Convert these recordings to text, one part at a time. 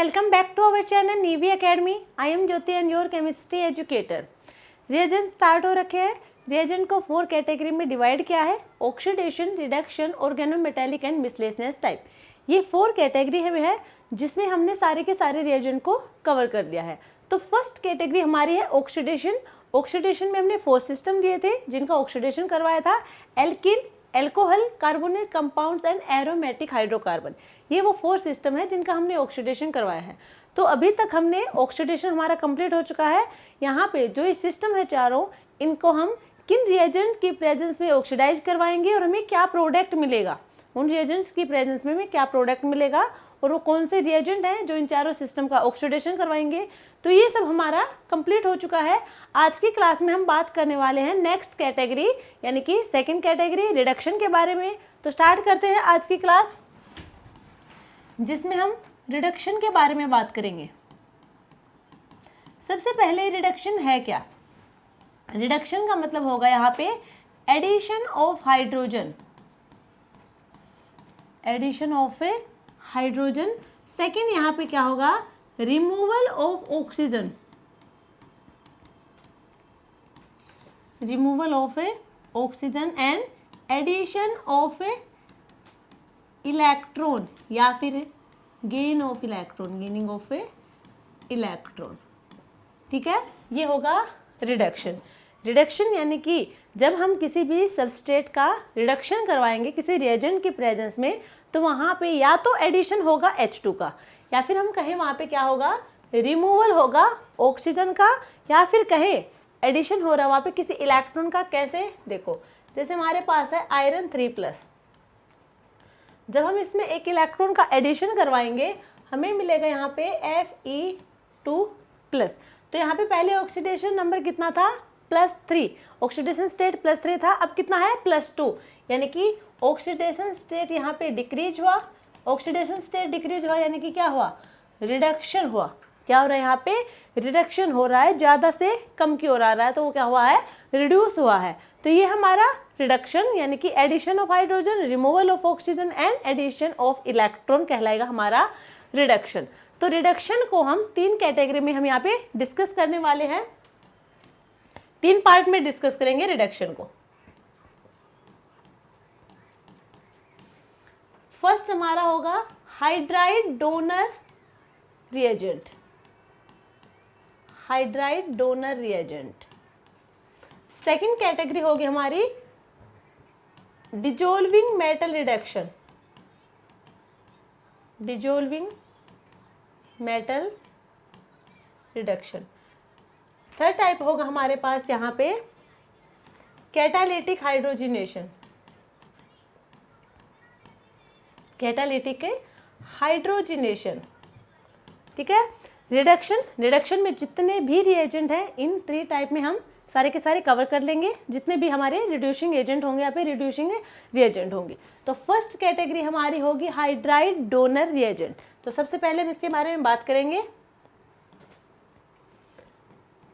welcome back to our channel Nivy Academy. I am Jyoti and your chemistry educator. Reagent start हो रखे हैं। Reagent को 4 category में divide किया है, oxidation, reduction, organometallic and miscellaneous type. ये 4 category है जिसमें हमने सारे के सारे रिएजेंट को कवर कर दिया है। तो फर्स्ट कैटेगरी हमारी है ऑक्सीडेशन। ऑक्सीडेशन में हमने 4 सिस्टम दिए थे जिनका ऑक्सीडेशन करवाया था, alkene, alcohol, carbonate compounds and aromatic hydrocarbon. ये वो 4 सिस्टम है जिनका हमने ऑक्सीडेशन करवाया है। तो अभी तक हमने ऑक्सीडेशन हमारा कंप्लीट हो चुका है। यहाँ पे जो ये सिस्टम है चारों, इनको हम किन रिएजेंट की प्रेजेंस में ऑक्सीडाइज करवाएंगे और हमें क्या प्रोडक्ट मिलेगा, उन रिएजेंट्स की प्रेजेंस में हमें क्या प्रोडक्ट मिलेगा और वो कौन से रिएजेंट हैं जो इन चारों सिस्टम का ऑक्सीडेशन करवाएंगे। तो ये सब हमारा कंप्लीट हो चुका है। आज की क्लास में हम बात करने वाले हैं नेक्स्ट कैटेगरी यानी कि सेकंड कैटेगरी रिडक्शन के बारे में। तो स्टार्ट करते हैं आज की क्लास, जिसमें हम रिडक्शन के बारे में बात करेंगे। सबसे पहले रिडक्शन है क्या? रिडक्शन का मतलब होगा यहाँ पे addition of hydrogen, addition of a hydrogen. Second यहाँ पे क्या होगा? Removal of oxygen, removal of a oxygen and addition of a electron या फिर gain of electron, gaining of a electron. ठीक है, ये होगा रिडक्शन। रिडक्शन यानी कि जब हम किसी भी सबस्ट्रेट का रिडक्शन करवाएंगे किसी रिएजेंट की प्रेजेंस में, तो वहाँ पे या तो एडिशन होगा H2 का, या फिर हम कहें वहाँ पे क्या होगा, रिमूवल होगा ऑक्सीजन का, या फिर कहें एडिशन हो रहा वहाँ पे किसी इलेक्ट्रॉन का। कैसे? देखो, जैसे हमारे पास है आयरन 3+, जब हम इसमें एक इलेक्ट्रॉन का एडिशन करवाएंगे हमें मिलेगा यहाँ पे Fe2+। तो यहाँ पे पहले ऑक्सीडेशन नंबर कितना था? +3, ऑक्सीडेशन स्टेट +3 था, अब कितना है? +2, यानी कि ऑक्सीडेशन स्टेट यहाँ पे डिक्रीज हुआ। ऑक्सीडेशन स्टेट डिक्रीज हुआ यानी कि क्या हुआ? रिडक्शन हुआ। क्या हो रहा है यहाँ पे? रिडक्शन हो रहा है, ज़्यादा से कम की ओर आ रहा है, तो वो क्या हुआ है? रिड्यूस हुआ है। तो ये हमारा रिडक्शन यानी कि addition of hydrogen, removal of oxygen and addition of electron कहलाएगा हमारा रिडक्शन। तो रिडक्शन को हम 3 कैटेगरी में हम यहाँ पे डिस्कस करने वाले हैं, 3 पार्ट में डिस्कस करेंगे रिडक्शन को। फर्स्ट हमारा होगा hydride donor reagent, hydride donor reagent. Second category होगी हमारी dissolving metal reduction, dissolving metal reduction. Third type होगा हमारे पास यहाँ पे कैटालिटिक हाइड्रोजिनेशन, कैटालिटिक हाइड्रोजिनेशन। ठीक है, रिडक्शन में जितने भी रिएजेंट हैं इन 3 टाइप में हम सारे के सारे कवर कर लेंगे, जितने भी हमारे रिड्यूसिंग एजेंट होंगे यहाँ पे रिड्यूसिंग रिएजेंट होंगे। तो फर्स्ट कैटेगरी हमारी होगी हाइड्राइड डोनर रिएजेंट। तो सबसे पहले हम इसके बारे में बात करेंगे।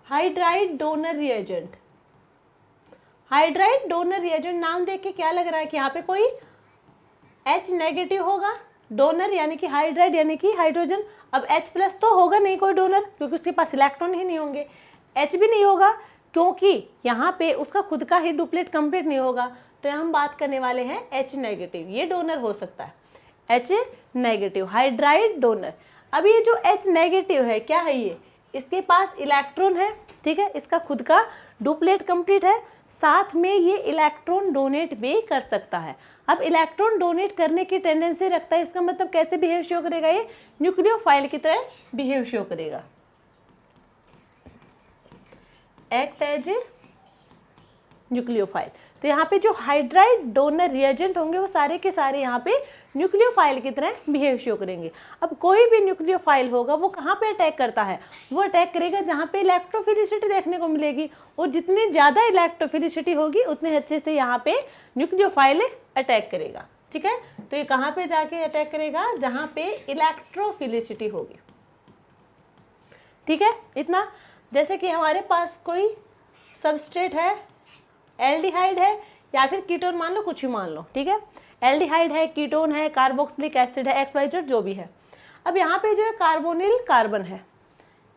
Hydride donor reagent, hydride donor reagent नाम देख के क्या लग रहा है कि यहाँ पे कोई H नेगेटिव होगा। डोनर यानी कि हाइड्राइड यानी कि हाइड्रोजन। अब H+ तो होगा नहीं कोई डोनर, क्योंकि उसके पास इलेक्ट्रॉन ही नहीं होंगे। H भी नहीं होगा क्योंकि यहाँ पे उसका खुद का ही डुप्लेट कंप्लीट नहीं होगा। तो हम बात करने वाले हैं H नेगेटिव, ये डोनर हो सकता है H नेगेटिव, हाइड्राइड डोनर। अब ये जो H नेगेटिव है क्या है? ये इसके पास इलेक्ट्रॉन है, ठीक है, इसका खुद का डुप्लेट कंप्लीट है, साथ में ये इलेक्ट्रॉन डोनेट भी कर सकता है। अब इलेक्ट्रॉन डोनेट करने की टेंडेंसी रखता है, इसका मतलब कैसे बिहेव शो करेगा? ये न्यूक्लियोफाइल की तरह बिहेव शो करेगा, एक्ट एज ए न्यूक्लियोफाइल। तो यहाँ पे जो हाइड्राइड डोनर रिएजेंट होंगे वो सारे के सारे यहाँ पे न्यूक्लियोफाइल की तरह बिहेव शो करेंगे। अब कोई भी न्यूक्लियोफाइल होगा वो कहाँ पे अटैक करता है? वो अटैक करेगा जहाँ पे इलेक्ट्रोफिलिसिटी देखने को मिलेगी, और जितनी ज़्यादा इलेक्ट्रोफिलिसिटी होगी उतने अच्छे से यहाँ पे न्यूक्लियोफाइल अटैक करेगा। ठीक है, तो ये कहाँ पे जाके अटैक करेगा? जहाँ पे इलेक्ट्रोफिलिसिटी होगी। ठीक है, इतना। जैसे कि हमारे पास कोई सबस्ट्रेट है, एल्डिहाइड है या फिर कीटोन मान लो, कुछ भी मान लो। ठीक है, एल्डिहाइड है, कीटोन है, कार्बोक्सिलिक एसिड है, XYZ जो भी है। अब यहाँ पे जो है कार्बोनिल कार्बन है,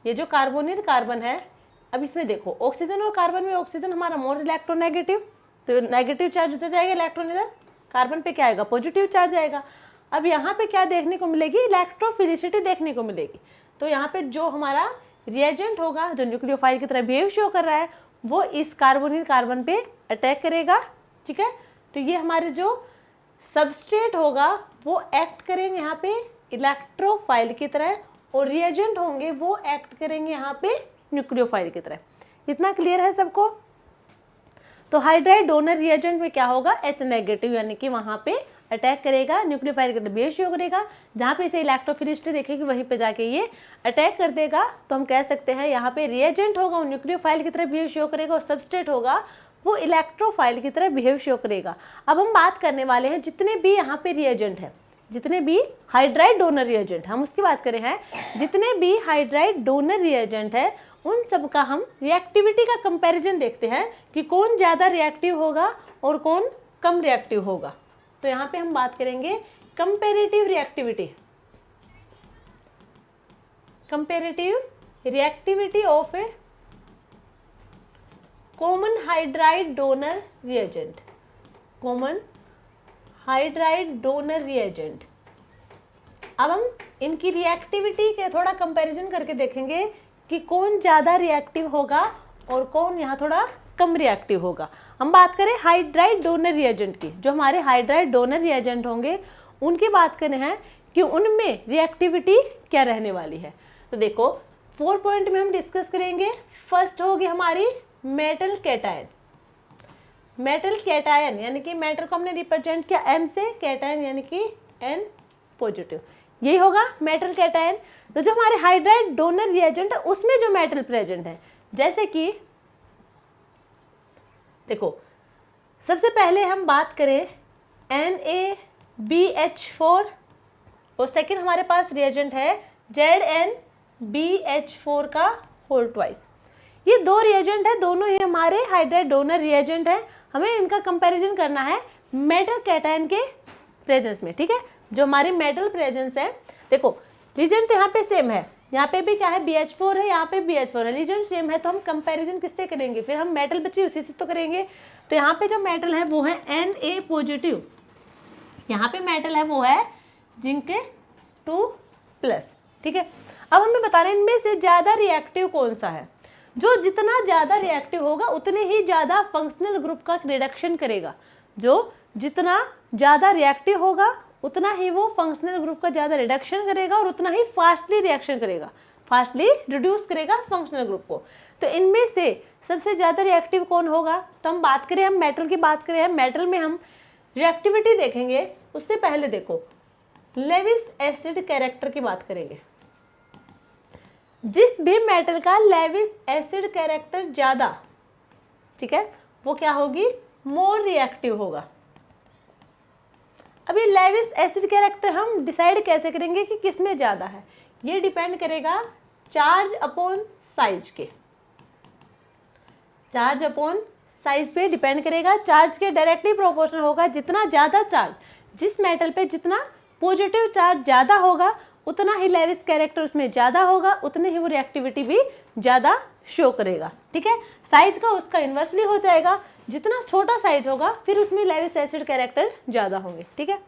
ये जो कार्बोनिल कार्बन है, अब इसमें देखो ऑक्सीजन और कार्बन में ऑक्सीजन हमारा मोर इलेक्ट्रोनेगेटिव, तो नेगेटिव चार्ज होता जाएगा इलेक्ट्रॉन इधर, कार्बन पे क्या आएगा पॉजिटिव चार्ज आएगा। अब यहाँ पे क्या देखने को मिलेगी, इलेक्ट्रोफिलिसिटी देखने को मिलेगी। तो यहाँ पे जो हमारा रिएजेंट होगा जो न्यूक्लियोफाइल की तरह बिहेव शो कर रहा है वो इस कार्बोनिल कार्बन पे अटैक करेगा, ठीक है। तो ये हमारे जो सबस्ट्रेट होगा वो एक्ट करेंगे यहाँ पे इलेक्ट्रोफाइल की तरह, और रिएजेंट होंगे वो एक्ट करेंगे यहाँ पे न्यूक्लियोफाइल की तरह। इतना क्लियर है सबको। तो हाइड्राइड डोनर रिएजेंट में क्या होगा, H नेगेटिव, यानी कि वहाँ पे अटैक करेगा, न्यूक्लियोफाइल के बेस शो करेगा, जहाँ पे इसे इलेक्ट्रोफिलिसिटी देखेगी वहीं पे जाके ये अटैक कर देगा। तो हम कह सकते हैं यहाँ पे रिएजेंट होगा वो न्यूक्लियोफाइल की तरह बिहेव शो करेगा, और सबस्ट्रेट होगा वो इलेक्ट्रोफाइल की तरह बिहेव शो करेगा। अब हम बात करने वाले हैं जितने भी यहाँ पे रिएजेंट है, जितने भी हाइड्राइड डोनर रिएजेंट, हम उसकी बात करें हैं, जितने भी हाइड्राइड डोनर रिएजेंट है उन सब का हम रिएक्टिविटी का कंपैरिजन देखते हैं कि कौन ज़्यादा रिएक्टिव होगा और कौन कम रिएक्टिव होगा। तो यहाँ पे हम बात करेंगे comparative reactivity, comparative reactivity of A common hydride donor reagent, common hydride donor reagent. अब हम इनकी रिएक्टिविटी के थोड़ा कंपैरिजन करके देखेंगे कि कौन ज़्यादा रिएक्टिव होगा और कौन यहाँ थोड़ा कम रिएक्टिव होगा। हम बात करें हाइड्राइड डोनर रिएजेंट की, जो हमारे हाइड्राइड डोनर रिएजेंट होंगे उनकी बात करने हैं कि उनमें रिएक्टिविटी क्या रहने वाली है। तो देखो 4 पॉइंट में हम डिस्कस करेंगे। फर्स्ट होगी हमारी मेटल कैटायन, मेटल कैटायन यानी कि मेटल को हमने रिप्रेजेंट किया M से, कैटायन यानी कि N पॉजिटिव, यही होगा मेटल कैटायन। तो जो हमारे हाइड्राइड डोनर रिएजेंट है उसमें जो मेटल प्रेजेंट है, जैसे कि देखो सबसे पहले हम बात करें NaBH4, और सेकंड हमारे पास रिएजेंट है ZnBH4 का होल ट्वाइस। ये दो रिएजेंट है, दोनों ही हमारे हाइड्राइड डोनर रिएजेंट है। हमें इनका कंपैरिजन करना है मेटल कैटायन के प्रेजेंस में, ठीक है। जो हमारी मेटल प्रेजेंस है, देखो रिएजेंट तो यहाँ पे सेम है, यहाँ पे भी क्या है BH4 है, यहाँ पे BH4 है, रिएजेंट सेम है, तो हम कंपैरिजन किससे करेंगे, फिर हम मेटल बची उसी से तो करेंगे। तो यहाँ पे जो मेटल है वो है Na पॉजिटिव, यहाँ पे मेटल है वो है जिंक 2+, ठीक है। अब हमें बताना है इनमें से ज़्यादा रिएक्टिव कौन सा है। जो जितना ज़्यादा रिएक्टिव होगा उतने ही ज़्यादा फंक्शनल ग्रुप का रिडक्शन करेगा, जो जितना ज़्यादा रिएक्टिव होगा उतना ही वो फंक्शनल ग्रुप का ज़्यादा रिडक्शन करेगा और उतना ही फास्टली रिएक्शन करेगा, फास्टली रिड्यूस करेगा फंक्शनल ग्रुप को। तो इनमें से सबसे ज़्यादा रिएक्टिव कौन होगा, तो हम बात करें, हम मेटल की बात करें, मेटल में हम रिएक्टिविटी देखेंगे। उससे पहले देखो लेविस एसिड कैरेक्टर की बात करेंगे। जिस भी मेटल का लेविस एसिड कैरेक्टर ज़्यादा, ठीक है, वो क्या होगी, मोर रिएक्टिव होगा। अभी लेविस एसिड कैरेक्टर हम डिसाइड कैसे करेंगे कि किस में ज़्यादा है, ये डिपेंड करेगा चार्ज अपॉन साइज के, चार्ज अपॉन साइज पे डिपेंड करेगा। चार्ज के डायरेक्टली प्रोपोर्शनल होगा, जितना ज़्यादा चार्ज, जिस मेटल पे जितना पॉजिटिव चार्ज ज़्यादा होगा उतना ही लेविस कैरेक्टर उसमें ज़्यादा होगा, उतनी ही वो रिएक्टिविटी भी ज़्यादा शो करेगा, ठीक है। साइज का उसका इन्वर्सली हो जाएगा, जितना छोटा साइज होगा फिर उसमें लेविस एसिड कैरेक्टर ज़्यादा होंगे, ठीक है।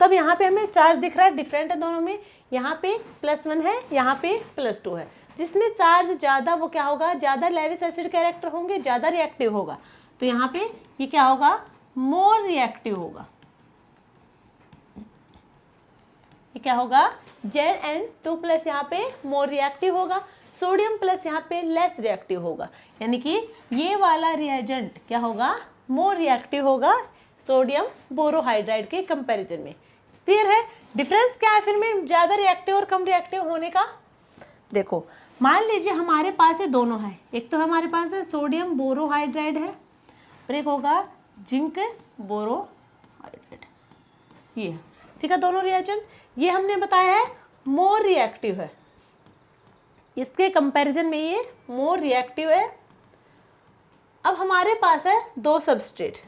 तो अब यहाँ पे हमें चार्ज दिख रहा है, डिफरेंट है दोनों में, यहाँ पे +1 है, यहाँ पे +2 है। जिसमें चार्ज ज़्यादा वो क्या होगा, ज़्यादा लेविस एसिड कैरेक्टर होंगे, ज़्यादा रिएक्टिव होगा। तो यहाँ पे ये क्या होगा, मोर रिएक्टिव होगा। ये क्या होगा, Zn2+ यहाँ पे मोर रिएक्टिव होगा, सोडियम प्लस यहाँ पे लेस रिएक्टिव होगा, यानी कि ये वाला रिएजेंट क्या होगा, मोर रिएक्टिव होगा सोडियम बोरोहाइड्राइड के कंपैरिजन में। क्लियर है, डिफरेंस क्या है फिर में ज़्यादा रिएक्टिव और कम रिएक्टिव होने का। देखो मान लीजिए हमारे पास ये दोनों है, एक तो हमारे पास है सोडियम बोरोहाइड्राइड है और एक होगा जिंक बोरोहाइड्राइड, ये ठीक है दोनों रिएजेंट। ये हमने बताया है मोर रिएक्टिव है, इसके कंपैरिजन में ये मोर रिएक्टिव है। अब हमारे पास है दो सबस्ट्रेट,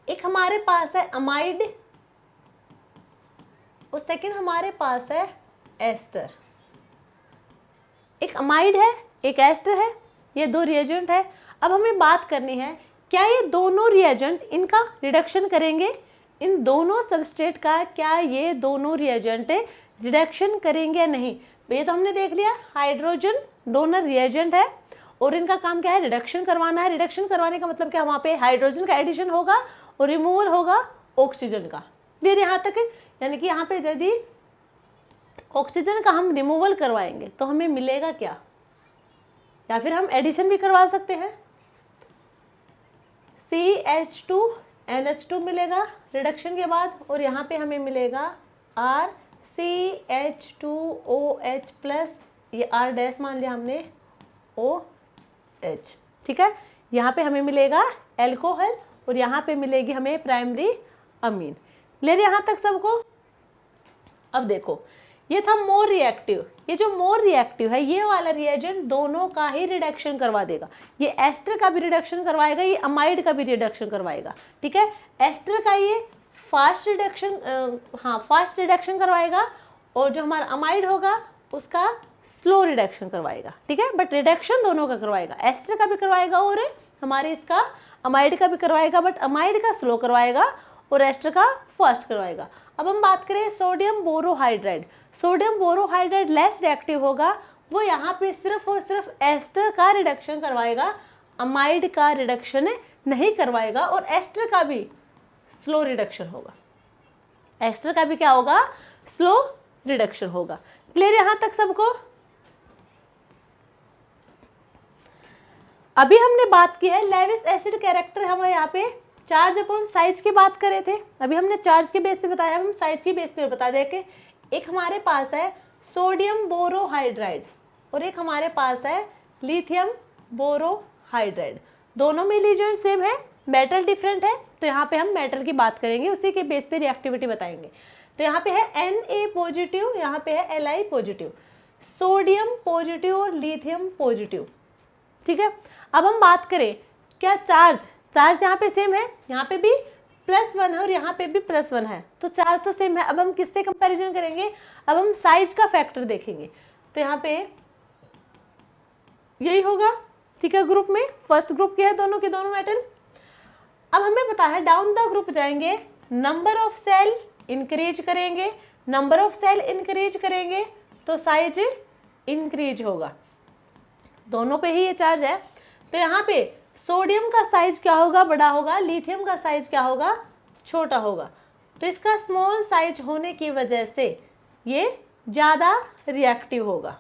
एक हमारे पास है अमाइड और सेकंड हमारे पास है एस्टर। एक अमाइड है, एक एस्टर है, ये दो रिएजेंट है। अब हमें बात करनी है क्या ये दोनों रिएजेंट इनका रिडक्शन करेंगे, इन दोनों सबस्ट्रेट का क्या ये दोनों रिएजेंट रिडक्शन करेंगे या नहीं। ये तो हमने देख लिया हाइड्रोजन डोनर रिएजेंट है और इनका काम क्या है, रिडक्शन करवाना है। रिडक्शन करवाने का मतलब क्या, वहाँ पे हाइड्रोजन का एडिशन होगा और रिमूवल होगा ऑक्सीजन का। क्लियर यहाँ तक है? यानी कि यहाँ पे यदि ऑक्सीजन का हम रिमूवल करवाएंगे तो हमें मिलेगा क्या, या फिर हम एडिशन भी करवा सकते हैं, CH2NH2 मिलेगा रिडक्शन के बाद, और यहाँ पे हमें मिलेगा RCH2OH प्लस, ये R डैश मान लिया हमने, OH। ठीक है, यहाँ पे हमें मिलेगा एल्कोहल और यहाँ पे मिलेगी हमें प्राइमरी अमीन। क्लियर यहाँ तक सबको? अब देखो ये था मोर रिएक्टिव, ये जो मोर रिएक्टिव है ये वाला रिएजेंट दोनों का ही रिडक्शन करवा देगा। ये एस्टर का भी रिडक्शन करवाएगा, ये अमाइड का भी रिडक्शन करवाएगा। ठीक है, एस्टर का ये फास्ट रिडक्शन करवाएगा और जो हमारा अमाइड होगा उसका स्लो रिडक्शन करवाएगा। ठीक है, बट रिडक्शन दोनों का करवाएगा, एस्टर का भी करवाएगा और हमारे इसका अमाइड का भी करवाएगा, बट अमाइड का स्लो करवाएगा और एस्टर का फास्ट करवाएगा। अब हम बात करें sodium borohydride. Sodium borohydride less reactive होगा, वो यहाँ पे सिर्फ और सिर्फ एस्टर का रिडक्शन करवाएगा, अमाइड का रिडक्शन नहीं करवाएगा, और एस्टर का भी स्लो रिडक्शन होगा। एस्टर का भी क्या होगा, स्लो रिडक्शन होगा। क्लियर यहाँ तक सबको? अभी हमने बात की है लेविस एसिड कैरेक्टर, हमारे यहाँ पे चार्ज अपॉन साइज की बात कर रहे थे। अभी हमने चार्ज के बेस पे बताया, हम साइज की बेस पे बता दें कि एक हमारे पास है सोडियम बोरोहाइड्राइड और एक हमारे पास है लिथियम बोरोहाइड्राइड। दोनों में रिएजेंट सेम है, मेटल डिफरेंट है, तो यहाँ पे हम मेटल की बात करेंगे, उसी के बेस पे रिएक्टिविटी बताएंगे। तो यहाँ पे है Na पॉजिटिव, यहाँ पे है Li पॉजिटिव, सोडियम पॉजिटिव और लिथियम पॉजिटिव। ठीक है, अब हम बात करें क्या चार्ज यहाँ पे सेम है, यहाँ पे भी +1 है और यहाँ पे भी +1 है, तो चार्ज तो सेम है। अब हम किससे कंपैरिजन करेंगे, अब हम साइज का फैक्टर देखेंगे, तो यहाँ पे यही होगा। ठीक है, ग्रुप में फर्स्ट ग्रुप के है दोनों के दोनों मेटल। अब हमें पता है डाउन द ग्रुप जाएंगे, नंबर ऑफ सेल इंक्रीज करेंगे, नंबर ऑफ सेल इंक्रीज करेंगे तो साइज इंक्रीज होगा, दोनों पे ही ये चार्ज है। तो यहाँ पे सोडियम का साइज क्या होगा, बड़ा होगा, लिथियम का साइज क्या होगा, छोटा होगा। तो इसका स्मॉल साइज होने की वजह से ये ज़्यादा रिएक्टिव होगा।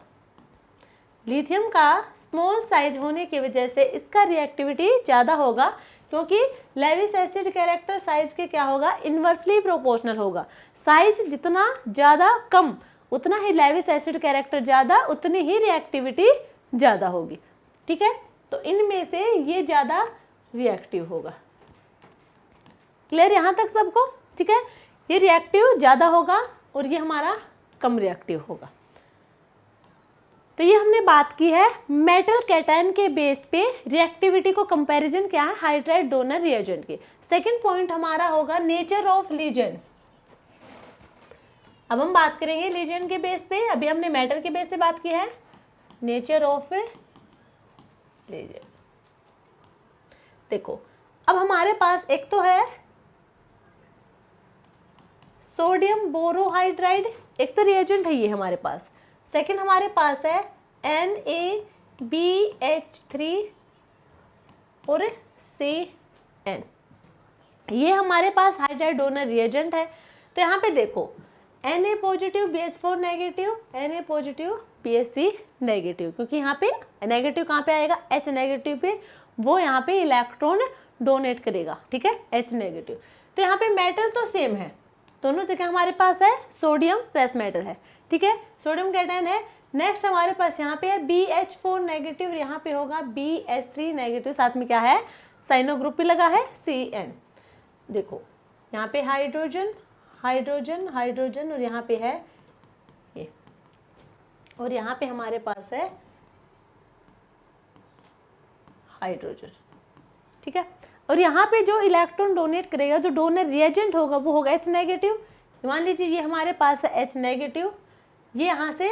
लिथियम का स्मॉल साइज होने की वजह से इसका रिएक्टिविटी ज़्यादा होगा, क्योंकि लेविस एसिड कैरेक्टर साइज के क्या होगा, इन्वर्सली प्रोपोर्शनल होगा। साइज जितना ज़्यादा कम उतना ही लेविस एसिड कैरेक्टर ज़्यादा, उतनी ही रिएक्टिविटी ज़्यादा होगी। ठीक है, तो इनमें से ये ज़्यादा रिएक्टिव होगा। क्लियर यहाँ तक सबको? ठीक है, ये रिएक्टिव ज़्यादा होगा और ये हमारा कम रिएक्टिव होगा। तो ये हमने बात की है मेटल कैटायन के बेस पे रिएक्टिविटी को कंपैरिजन क्या है हाइड्राइड डोनर रिएजेंट के। सेकंड पॉइंट हमारा होगा नेचर ऑफ लीजेंड। अब हम बात करेंगे लीजेंड के बेस पे, अभी हमने मेटल के बेस से बात की है, नेचर ऑफ लीजेंड। देखो अब हमारे पास एक तो है सोडियम बोरोहाइड्राइड, एक तो रिएजेंट है ये हमारे पास। सेकंड हमारे पास है NaBH3 और CN, ये हमारे पास हाइड्राइड डोनर रिएजेंट है। तो यहाँ पे देखो Na positive BH4 negative, Na positive BH3 negative, क्योंकि यहाँ पे नेगेटिव कहाँ पे आएगा, H नेगेटिव पे, वो यहाँ पे इलेक्ट्रॉन डोनेट करेगा। ठीक है, H नेगेटिव। तो यहाँ पे मेटल तो सेम है, दोनों जगह हमारे पास है सोडियम प्लस मेटल है। ठीक है, सोडियम कैटायन है। नेक्स्ट हमारे पास यहाँ पे है BH4 नेगेटिव, यहाँ पे होगा BH3 नेगेटिव, साथ में क्या है साइनो ग्रुप भी लगा है CN। देखो यहाँ पे हाइड्रोजन हाइड्रोजन हाइड्रोजन और यहाँ पे है ये, और यहाँ पे हमारे पास है हाइड्रोजन। ठीक है, और यहाँ पे जो इलेक्ट्रॉन डोनेट करेगा, जो डोनर रिएजेंट होगा वो होगा H नेगेटिव, मान लीजिए ये हमारे पास है H नेगेटिव, ये यहाँ से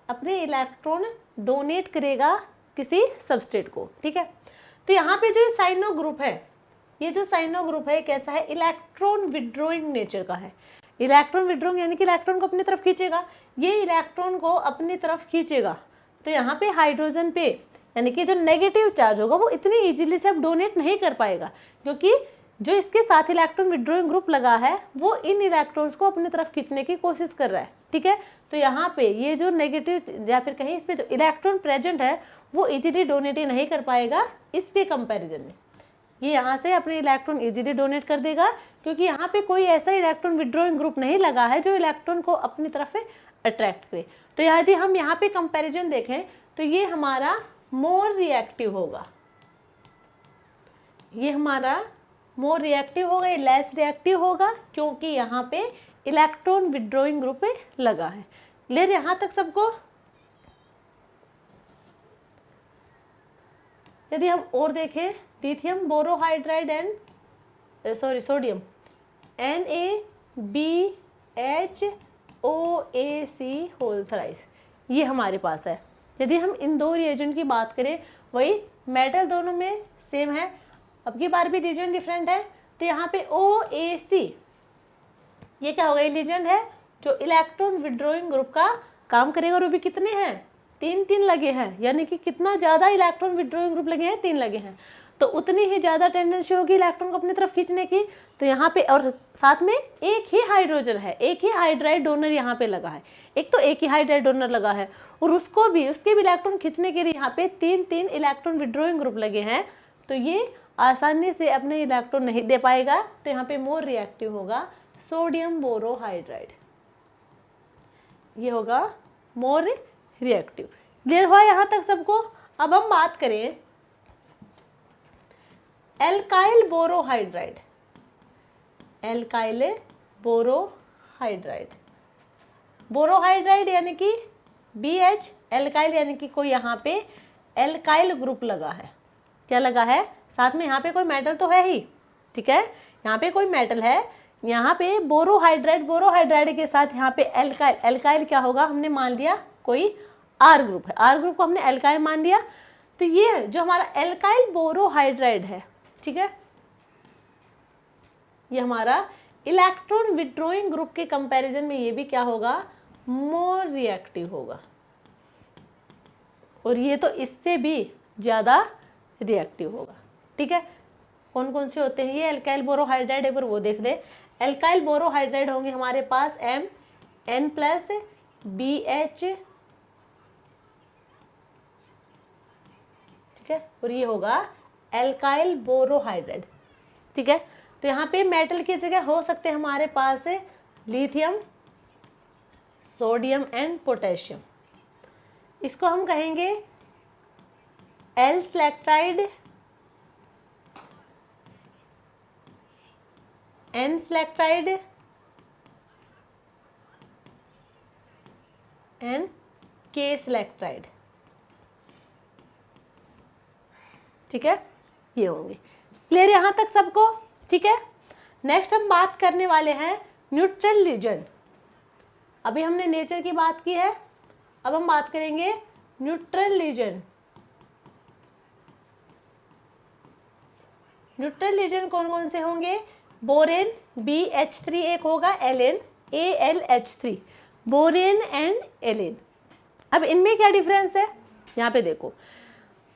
अपने इलेक्ट्रॉन डोनेट करेगा किसी सबस्टेट को, ठीक है। तो यहाँ पे जो साइनो ग्रुप है, ये जो साइनो ग्रुप है कैसा है, इलेक्ट्रॉन विड्रॉइंग नेचर का है। इलेक्ट्रॉन विड्रॉइंग यानी कि इलेक्ट्रॉन को अपनी तरफ खींचेगा, ये इलेक्ट्रॉन को अपनी तरफ खींचेगा। तो यहाँ पे हाइड्रोजन पे यानी कि जो नेगेटिव चार्ज होगा वो इतनी इजीली से अब डोनेट नहीं कर पाएगा, क्योंकि जो इसके साथ इलेक्ट्रॉन विड्रॉइंग ग्रुप लगा है वो इन इलेक्ट्रॉन्स को अपनी तरफ खींचने की कोशिश कर रहा है, ठीक है। तो यहाँ पे ये जो नेगेटिव या फिर कहीं इस पे जो इलेक्ट्रॉन प्रेजेंट है वो इजीली डोनेट ही नहीं कर पाएगा इसके कंपैरिजन में। ये यहाँ से अपने इलेक्ट्रॉन इजीली डोनेट कर देगा, क्योंकि यहाँ पे कोई ऐसा इलेक्ट्रॉन विड्रॉइंग ग्रुप नहीं लगा है जो इलेक्ट्रॉन को अपनी तरफ अट्रैक्ट करे। तो यदि हम यहाँ पे कंपैरिजन देखें तो ये हमारा मोर रिएक्टिव होगा, ये हमारा मोर रिएक्टिव होगा, ये लेस रिएक्टिव होगा, क्योंकि यहाँ पे इलेक्ट्रॉन विड्रॉइंग ग्रुप लगा है। क्लियर यहाँ तक सबको? यदि हम और देखें, lithium borohydride and sodium NaBHOAC whole thrice, ये हमारे पास है। यदि हम इन दो रिएजेंट की बात करें, वही मेटल दोनों में सेम है, अब की बार भी रिएजेंट डिफरेंट है। तो यहाँ पे OAC ये क्या होगा, रिएजेंट है जो इलेक्ट्रॉन विड्रॉइंग ग्रुप का काम करेगा, और वो भी कितने हैं, 3 लगे हैं, यानी कि कितना ज़्यादा इलेक्ट्रॉन विड्रॉइंग ग्रुप लगे हैं, 3 लगे हैं, तो उतनी ही ज़्यादा टेंडेंसी होगी इलेक्ट्रॉन को अपनी तरफ खींचने की। तो यहाँ पे और साथ में एक ही हाइड्रोजन है, एक ही हाइड्राइड डोनर यहाँ पे लगा है, एक ही हाइड्राइड डोनर लगा है, और उसके भी इलेक्ट्रॉन खींचने के लिए यहाँ पे 3 इलेक्ट्रॉन विड्रॉइंग ग्रुप लगे हैं। तो ये आसानी से अपने इलेक्ट्रॉन नहीं दे पाएगा, तो यहाँ पे मोर रिएक्टिव होगा सोडियम बोरोहाइड्राइड, ये होगा मोर रिएक्टिव। क्लियर हुआ यहाँ तक सबको? अब हम बात करें alkyl borohydride, alkyl borohydride, borohydride यानी कि BH, एल्काइल यानी कि कोई यहाँ पे एल्काइल ग्रुप लगा है, क्या लगा है, साथ में यहाँ पे कोई मेटल तो है ही, ठीक है, यहाँ पे कोई मेटल है, यहाँ पे बोरोहाइड्राइड के साथ यहाँ पे एल्काइल, एल्काइल क्या होगा, हमने मान लिया कोई R ग्रुप है, R ग्रुप को हमने एल्काइल मान लिया। तो ये जो हमारा एल्काइल बोरोहाइड्राइड है, ठीक है, ये हमारा इलेक्ट्रॉन विड्रॉइंग ग्रुप के कंपैरिजन में ये भी क्या होगा, मोर रिएक्टिव होगा, और ये तो इससे भी ज़्यादा रिएक्टिव होगा, ठीक है। कौन कौन से होते हैं ये एल्काइल बोरोहाइड्राइड, एक बार वो देख ले। एल्काइल बोरोहाइड्राइड होंगे हमारे पास MN+BH, ठीक है, और ये होगा एल्काइल बोरोहाइड्राइड, ठीक है। तो यहाँ पे मेटल की जगह हो सकते हैं हमारे पास लिथियम, सोडियम एंड पोटेशियम, इसको हम कहेंगे L सेलेक्टाइड, N सेलेक्टाइड एंड K सेलेक्टाइड, ठीक है, ये होंगे। क्लियर यहाँ तक सबको? ठीक है। नेक्स्ट हम बात करने वाले हैं न्यूट्रल लीजेंड। अभी हमने नेचर की बात की है, अब हम बात करेंगे न्यूट्रल लीजेंड। न्यूट्रल लीजेंड कौन कौन से होंगे? बोरेन BH3 एक होगा, Allen AlH3, borane and Allen. अब इनमें क्या डिफरेंस है यहाँ पे देखो,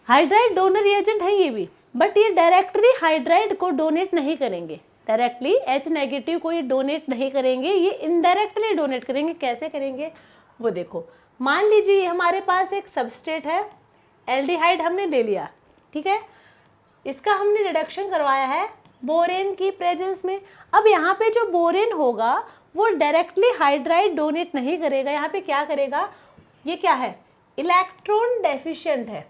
हाइड्राइड डोनर रिएजेंट है ये भी, बट ये डायरेक्टली हाइड्राइड को डोनेट नहीं करेंगे, डायरेक्टली H नेगेटिव को ये डोनेट नहीं करेंगे, ये इनडायरेक्टली डोनेट करेंगे। कैसे करेंगे वो देखो, मान लीजिए ये हमारे पास एक सबस्ट्रेट है, एल्डिहाइड हमने ले लिया, ठीक है, इसका हमने रिडक्शन करवाया है बोरेन की प्रेजेंस में। अब यहाँ पे जो बोरेन होगा वो डायरेक्टली हाइड्राइड डोनेट नहीं करेगा, यहाँ पे क्या करेगा, ये क्या है, इलेक्ट्रॉन डेफिशिएंट है।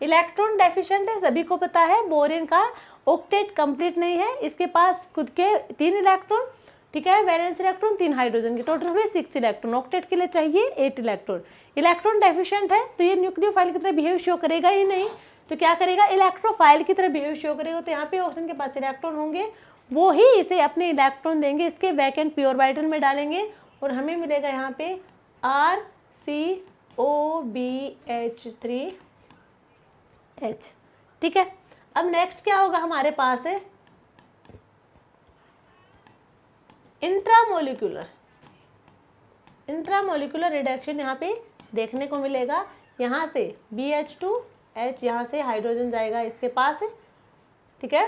इलेक्ट्रॉन डेफिशिएंट है, सभी को पता है, बोरेन का ऑक्टेट कंप्लीट नहीं है, इसके पास खुद के 3 इलेक्ट्रॉन, ठीक है, वैलेंस इलेक्ट्रॉन 3 हाइड्रोजन के, टोटल हुए 6 इलेक्ट्रॉन। ऑक्टेट के लिए चाहिए 8 इलेक्ट्रॉन। इलेक्ट्रॉन डेफिशिएंट है तो ये न्यूक्लियोफाइल की तरह बिहेव शो करेगा ही नहीं, तो क्या करेगा, इलेक्ट्रोफाइल की तरह बिहेव शो करेगा। तो यहाँ पे ऑक्सीजन के पास इलेक्ट्रॉन होंगे वो ही इसे अपने इलेक्ट्रॉन देंगे, इसके वैकेंट पी ऑर्बिटल में डालेंगे और हमें मिलेगा यहाँ पे RCOBH3H। ठीक है, अब नेक्स्ट क्या होगा हमारे पास है इंट्रामोलिकुलर रिडक्शन यहाँ पे देखने को मिलेगा। यहाँ से BH2H, यहाँ से हाइड्रोजन जाएगा इसके पास है। ठीक है,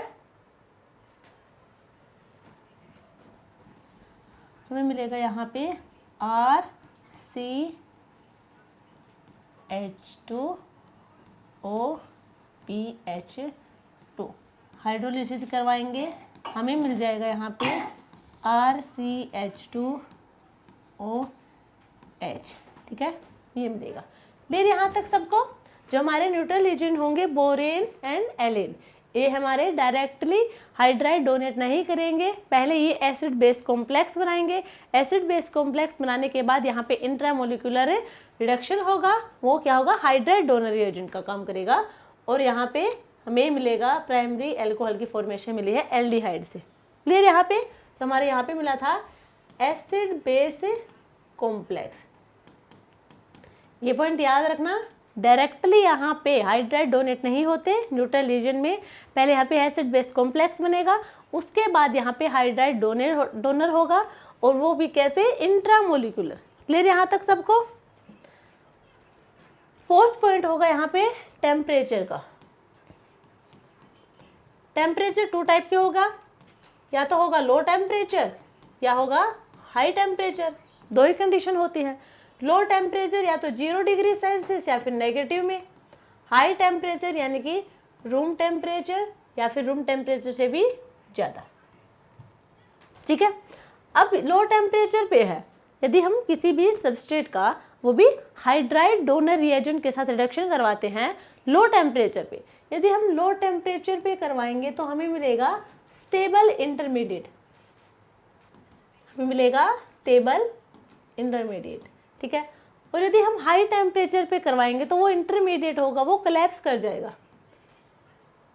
हमें मिलेगा यहाँ पे RCH2OPH2, हाइड्रोलिसिस करवाएंगे, हमें मिल जाएगा यहाँ पे RCH2OH। ठीक है, ये मिलेगा। देर यहाँ तक सबको जो हमारे न्यूट्रल एजेंट होंगे बोरेन एंड एलिन, ये हमारे डायरेक्टली हाइड्राइड डोनेट नहीं करेंगे, पहले ये एसिड बेस कॉम्प्लेक्स बनाएंगे। एसिड बेस कॉम्प्लेक्स बनाने के बाद यहाँ पे इंट्रामोलिकुलर रिडक्शन होगा, वो क्या होगा हाइड्राइड डोनर एजेंट का काम करेगा। और यहाँ पे हमें मिलेगा प्राइमरी एल्कोहल की फॉर्मेशन मिली है एल्डिहाइड से। क्लियर यहाँ पे, तो हमारे यहाँ पे मिला था एसिड बेस कॉम्प्लेक्स। ये पॉइंट याद रखना, डायरेक्टली यहाँ पे हाइड्राइड डोनेट नहीं होते न्यूट्रल रीजन में, पहले यहाँ पे एसिड बेस कॉम्प्लेक्स बनेगा, उसके बाद यहाँ पे हाइड्राइड डोनर होगा, और वो भी कैसे इंट्रामोलिकुलर। क्लियर यहाँ तक सबको। फोर्थ पॉइंट होगा यहाँ पे टेम्परेचर का। टेम्परेचर टू टाइप के होगा, या तो होगा लो टेम्परेचर या होगा हाई टेम्परेचर, दो ही कंडीशन होती है। लो टेम्परेचर या तो 0 डिग्री सेल्सियस या फिर नेगेटिव में, हाई टेम्परेचर यानी कि रूम टेम्परेचर या फिर रूम टेम्परेचर से भी ज़्यादा। ठीक है, अब लो टेम्परेचर पे है, यदि हम किसी भी सबस्ट्रेट का वो भी हाइड्राइड डोनर रिएजेंट के साथ रिडक्शन करवाते हैं लो टेम्परेचर पे, यदि हम लो टेम्परेचर पे करवाएंगे तो हमें मिलेगा स्टेबल इंटरमीडिएट, हमें मिलेगा स्टेबल इंटरमीडिएट। ठीक है, और यदि हम हाई टेम्परेचर पे करवाएंगे तो वो इंटरमीडिएट होगा, वो कोलैप्स कर जाएगा,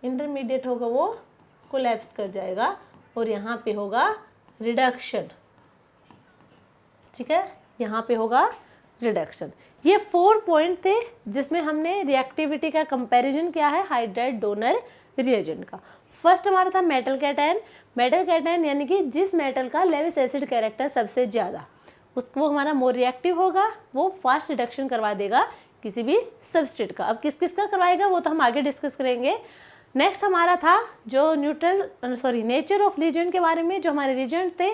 इंटरमीडिएट होगा वो कोलैप्स कर जाएगा, और यहाँ पे होगा रिडक्शन। ठीक है, यहाँ पे होगा रिडक्शन। ये 4 पॉइंट थे जिसमें हमने रिएक्टिविटी का कंपैरिजन किया है हाइड्राइड डोनर रिएजेंट का। फर्स्ट हमारा था मेटल कैटायन। मेटल कैटायन यानी कि जिस मेटल का लेविस एसिड कैरेक्टर सबसे ज़्यादा, उसको वो हमारा मोर रिएक्टिव होगा, वो फास्ट रिडक्शन करवा देगा किसी भी सबस्ट्रेट का। अब किस किस का करवाएगा वो तो हम आगे डिस्कस करेंगे। नेक्स्ट हमारा था जो नेचर ऑफ रीजेंट के बारे में, जो हमारे रीजेंट थे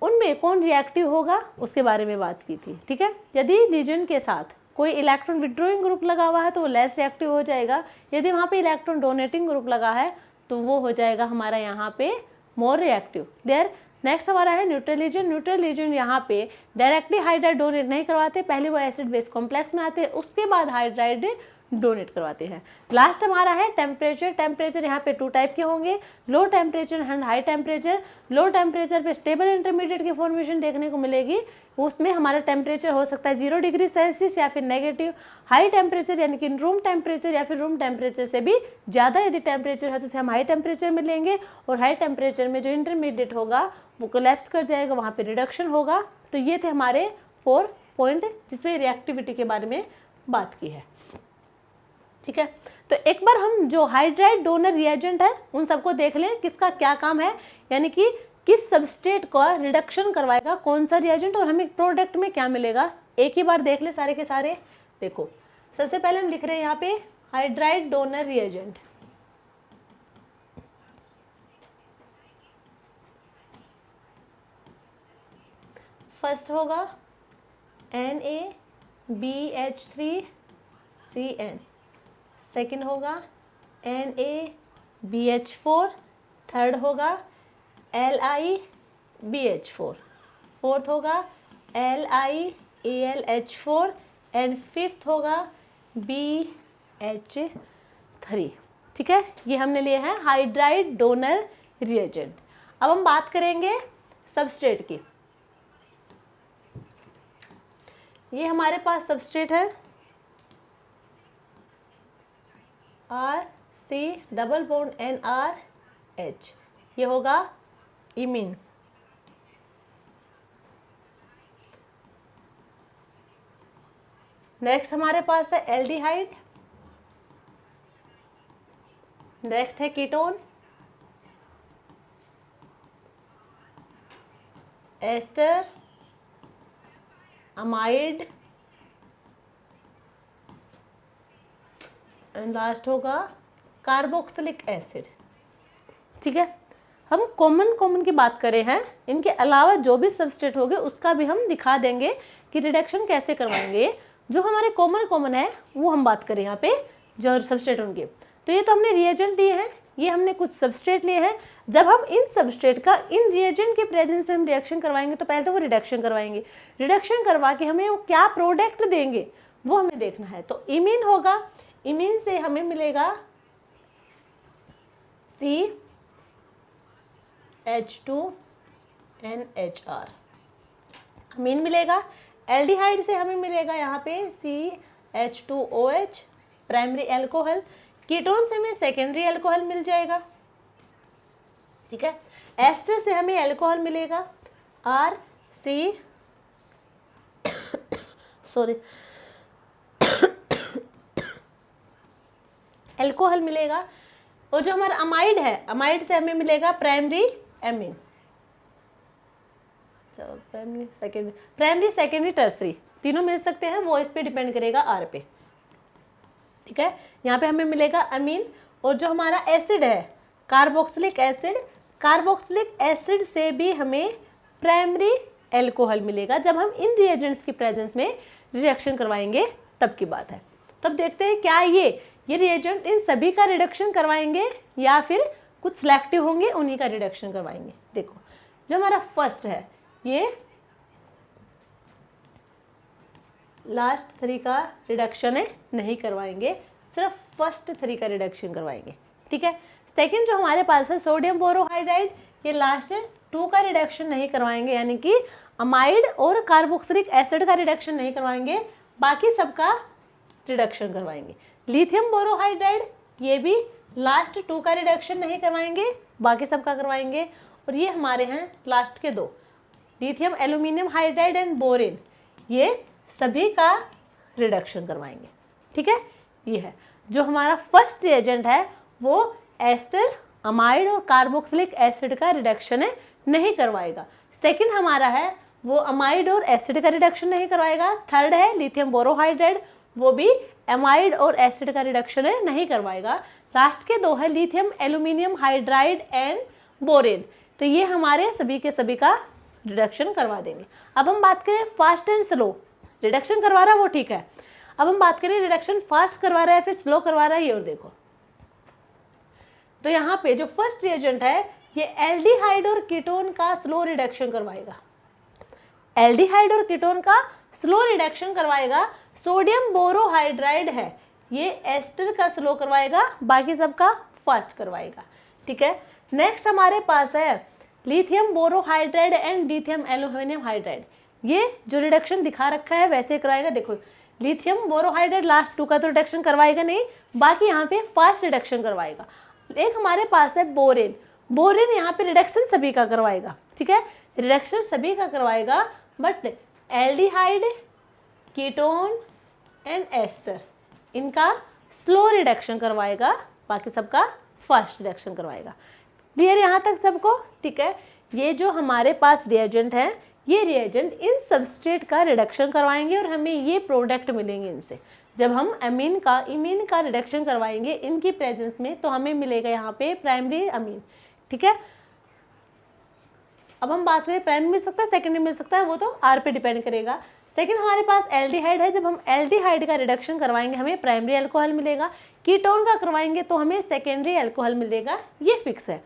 उनमें कौन रिएक्टिव होगा उसके बारे में बात की थी। ठीक है, यदि रीजेंट के साथ कोई इलेक्ट्रॉन विड्रॉइंग ग्रुप लगा हुआ है तो वो लेस रिएक्टिव हो जाएगा, यदि वहाँ पे इलेक्ट्रॉन डोनेटिंग ग्रुप लगा है तो वो हो जाएगा हमारा यहाँ पे मोर रिएक्टिव। क्लियर। नेक्स्ट हमारा है न्यूट्रल रीजन। न्यूट्रल रीजन यहाँ पे डायरेक्टली हाइड्राइड डोनेट नहीं करवाते, पहले वो एसिड बेस कॉम्प्लेक्स बनाते हैं, उसके बाद हाइड्राइड डोनेट करवाते हैं। लास्ट हमारा है टेम्परेचर। टेम्परेचर यहाँ पे 2 टाइप के होंगे, low temperature and high temperature. Low temperature पे स्टेबल इंटरमीडिएट की फॉर्मेशन देखने को मिलेगी, उसमें हमारा टेम्परेचर हो सकता है 0 डिग्री सेल्सियस या फिर नेगेटिव। हाई टेम्परेचर यानी कि रूम टेम्परेचर या फिर रूम टेम्परेचर से भी ज़्यादा यदि टेम्परेचर है तो उसे हम हाई टेम्परेचर में लेंगे, और हाई टेम्परेचर में जो इंटरमीडिएट होगा वो कोलैप्स कर जाएगा, वहाँ पे रिडक्शन होगा। तो ये थे हमारे 4 पॉइंट जिसमें रिएक्टिविटी के बारे में बात की है। ठीक है, तो एक बार हम जो हाइड्राइड डोनर रिएजेंट है उन सबको देख लें, किसका क्या काम है, यानी कि किस सबस्ट्रेट का रिडक्शन करवाएगा कौन सा रिएजेंट, और हमें प्रोडक्ट में क्या मिलेगा। एक ही बार देख ले सारे के सारे। देखो सबसे पहले हम लिख रहे हैं यहाँ पे हाइड्राइड डोनर रिएजेंट। फर्स्ट होगा NaBH3Cn, सेकेंड होगा NaBH4, थर्ड होगा LiBH4, फोर्थ होगा LiAlH4 एंड फिफ्थ होगा BH3। ठीक है, ये हमने लिए हैं हाइड्राइड डोनर रिएजेंट। अब हम बात करेंगे सबस्ट्रेट की। ये हमारे पास सबस्ट्रेट है RC डबल बॉन्ड NRH, ये होगा इमीन। नेक्स्ट हमारे पास है एल्डिहाइड, नेक्स्ट है ketone, ester, amide and last होगा कार्बोक्सिलिक एसिड। ठीक है, हम कॉमन की बात करें हैं, इनके अलावा जो भी सबस्ट्रेट होंगे उसका भी हम दिखा देंगे कि रिडक्शन कैसे करवाएंगे। जो हमारे कॉमन है वो हम बात करें यहाँ पे, जो सबस्ट्रेट उनके। तो ये तो हमने रिएजेंट दिए हैं, ये हमने कुछ सबस्ट्रेट लिए हैं। जब हम इन सबस्ट्रेट का इन रिएजेंट के प्रेजेंस में हम रिएक्शन करवाएंगे तो पहले तो वो रिडक्शन करवाएंगे, रिडक्शन करवा के हमें वो क्या प्रोडक्ट देंगे वो हमें देखना है। तो इमीन होगा, इमीन से हमें मिलेगा CH2NHR, अमीन मिलेगा। एल्डिहाइड से हमें मिलेगा यहाँ पे CH2OH, प्राइमरी एल्कोहल। कीटोन से हमें सेकेंडरी एल्कोहल मिल जाएगा। ठीक है, एस्टर से हमें एल्कोहल मिलेगा RC सॉरी एल्कोहल मिलेगा। और जो हमारा अमाइड है, अमाइड से हमें मिलेगा primary amine, primary secondary tertiary तीनों मिल सकते हैं, वो इस पे डिपेंड करेगा R पे। ठीक है, यहाँ पे हमें मिलेगा अमीन। और जो हमारा एसिड है कार्बोक्सिलिक एसिड, कार्बोक्सिलिक एसिड से भी हमें प्राइमरी एल्कोहल मिलेगा। जब हम इन रिएजेंट्स की प्रेजेंस में रिएक्शन करवाएंगे तब की बात है। तब देखते हैं क्या ये रिएजेंट इन सभी का रिडक्शन करवाएंगे या फिर कुछ सिलेक्टिव होंगे उन्हीं का रिडक्शन करवाएंगे। देखो, जो हमारा फर्स्ट है ये लास्ट 3 का रिडक्शन है, नहीं करवाएंगे, सिर्फ फर्स्ट 3 का रिडक्शन करवाएंगे। ठीक है, सेकंड जो हमारे पास है सोडियम बोरोहाइड्राइड, ये लास्ट 2 का रिडक्शन नहीं करवाएंगे, यानी कि अमाइड और कार्बोक्सिलिक एसिड का रिडक्शन नहीं करवाएंगे, बाकी सबका रिडक्शन करवाएंगे। लिथियम बोरोहाइड्राइड, ये भी लास्ट 2 का रिडक्शन नहीं करवाएंगे, बाकी सबका करवाएंगे। और ये हमारे हैं लास्ट के 2, lithium aluminium hydride and borane, ये सभी का रिडक्शन करवाएंगे। ठीक है, ये है जो हमारा फर्स्ट रिएजेंट है, वो एस्टर, अमाइड और कार्बोक्सिलिक एसिड का रिडक्शन है, नहीं करवाएगा। सेकंड हमारा है वो अमाइड और एसिड का रिडक्शन नहीं करवाएगा। थर्ड है लिथियम बोरोहाइड्राइड, वो भी एमाइड और एसिड का रिडक्शन है, नहीं करवाएगा। लास्ट के 2 है lithium aluminium hydride and borane, तो ये हमारे सभी के सभी का रिडक्शन करवा देंगे। अब हम बात करें फास्ट एंड स्लो, रिडक्शन करवा रहा है वो ठीक है, अब हम बात करें रिडक्शन फास्ट करवा रहा है फिर स्लो करवा रहा है, ये और देखो। तो यहाँ पे जो फर्स्ट रिएजेंट है ये एल्डिहाइड और कीटोन का स्लो रिडक्शन करवाएगा, एल्डिहाइड और कीटोन का स्लो रिडक्शन करवाएगा। सोडियम बोरोहाइड्राइड है, ये एस्टर का स्लो करवाएगा, बाकी सबका फास्ट करवाएगा। ठीक है, नेक्स्ट हमारे पास है lithium borohydride and lithium aluminium hydride, ये जो रिडक्शन दिखा रखा है वैसे कराएगा। देखो, लिथियम बोरोहाइड्राइड लास्ट 2 का तो रिडक्शन करवाएगा नहीं, बाकी यहाँ पे फास्ट रिडक्शन करवाएगा। एक हमारे पास है बोरेन, बोरेन यहाँ पे रिडक्शन सभी का करवाएगा। ठीक है, रिडक्शन सभी का करवाएगा, but aldehyde, ketone and ester इनका स्लो रिडक्शन करवाएगा, बाकी सबका फास्ट रिडक्शन करवाएगा। क्लियर यहाँ तक सबको? ठीक है, ये जो हमारे पास रिएजेंट है, ये रिएजेंट इन सबस्ट्रेट का रिडक्शन करवाएंगे और हमें ये प्रोडक्ट मिलेंगे इनसे। जब हम इमीन का रिडक्शन करवाएंगे इनकी प्रेजेंस में तो हमें मिलेगा यहाँ पे प्राइमरी अमीन। ठीक है, अब हम बात करें प्राइमरी मिल सकता है, सेकेंडरी मिल सकता है, वो तो R पे डिपेंड करेगा। सेकंड हमारे पास एल्डिहाइड है, जब हम एल्डिहाइड का रिडक्शन करवाएंगे हमें प्राइमरी अल्कोहल मिलेगा, कीटोन का करवाएंगे तो हमें सेकेंडरी अल्कोहल मिलेगा, ये फिक्स है।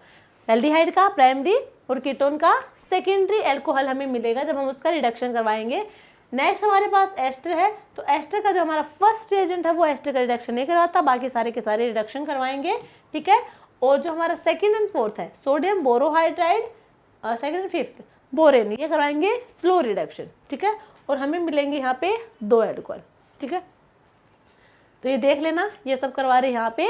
एल्डिहाइड का प्राइमरी और कीटोन का सेकेंडरी अल्कोहल हमें मिलेगा जब हम उसका रिडक्शन करवाएंगे। नेक्स्ट हमारे पास एस्टर है, तो एस्टर का जो हमारा फर्स्ट रिएजेंट है वो एस्टर का रिडक्शन नहीं करवाता, बाकी सारे के सारे रिडक्शन करवाएंगे। ठीक है, और जो हमारा सेकेंड एंड फोर्थ है sodium borohydride, second and fifth borane, ये करवाएंगे स्लो रिडक्शन। ठीक है, और हमें मिलेंगे यहाँ पे 2 अल्कोहल। ठीक है, तो ये देख लेना, ये सब करवा रहे हैं यहाँ पे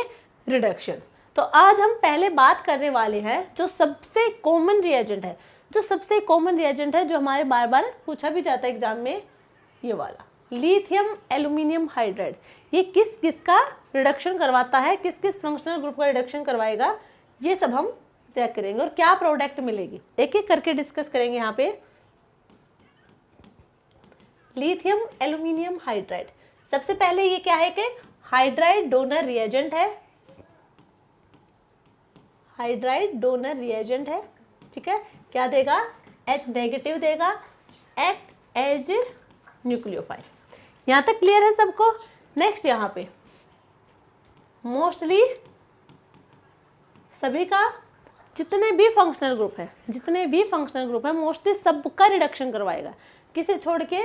रिडक्शन। तो आज हम पहले बात करने वाले हैं जो सबसे कॉमन रिएजेंट है, जो हमारे बार बार पूछा भी जाता है एग्जाम में, ये वाला लिथियम एल्यूमिनियम हाइड्राइड। ये किस किस का रिडक्शन करवाता है, किस किस फंक्शनल ग्रुप का रिडक्शन करवाएगा, ये सब हम चेक करेंगे और क्या प्रोडक्ट मिलेगी एक एक करके डिस्कस करेंगे। यहाँ पे लिथियम एल्यूमिनियम हाइड्राइड, सबसे पहले ये क्या है कि हाइड्राइड डोनर रिएजेंट है, हाइड्राइड डोनर रिएजेंट है, ठीक है। क्या देगा, H नेगेटिव देगा, एक्ट एज न्यूक्लियोफाइल। यहाँ तक क्लियर है सबको। नेक्स्ट यहाँ पे मोस्टली सभी का जितने भी फंक्शनल ग्रुप है मोस्टली सबका रिडक्शन करवाएगा, किसे छोड़ के,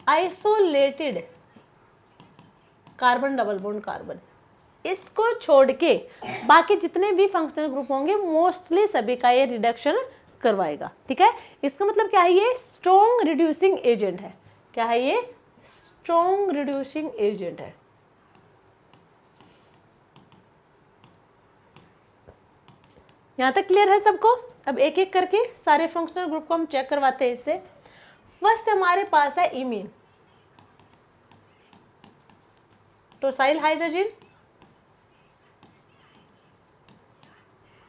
isolated carbon double bond carbon, इसको छोड़ के बाकी जितने भी फंक्शनल ग्रुप होंगे मोस्टली सभी का ये रिडक्शन करवाएगा, ठीक है। इसका मतलब क्या है, ये स्ट्रॉन्ग रिड्यूसिंग एजेंट है। क्या है ये, स्ट्रॉन्ग रिड्यूसिंग एजेंट है। यहां तक क्लियर है सबको। अब एक एक करके सारे फंक्शनल ग्रुप को हम चेक करवाते हैं इससे। फर्स्ट हमारे पास है इमीन, टोसाइल हाइड्रोजन,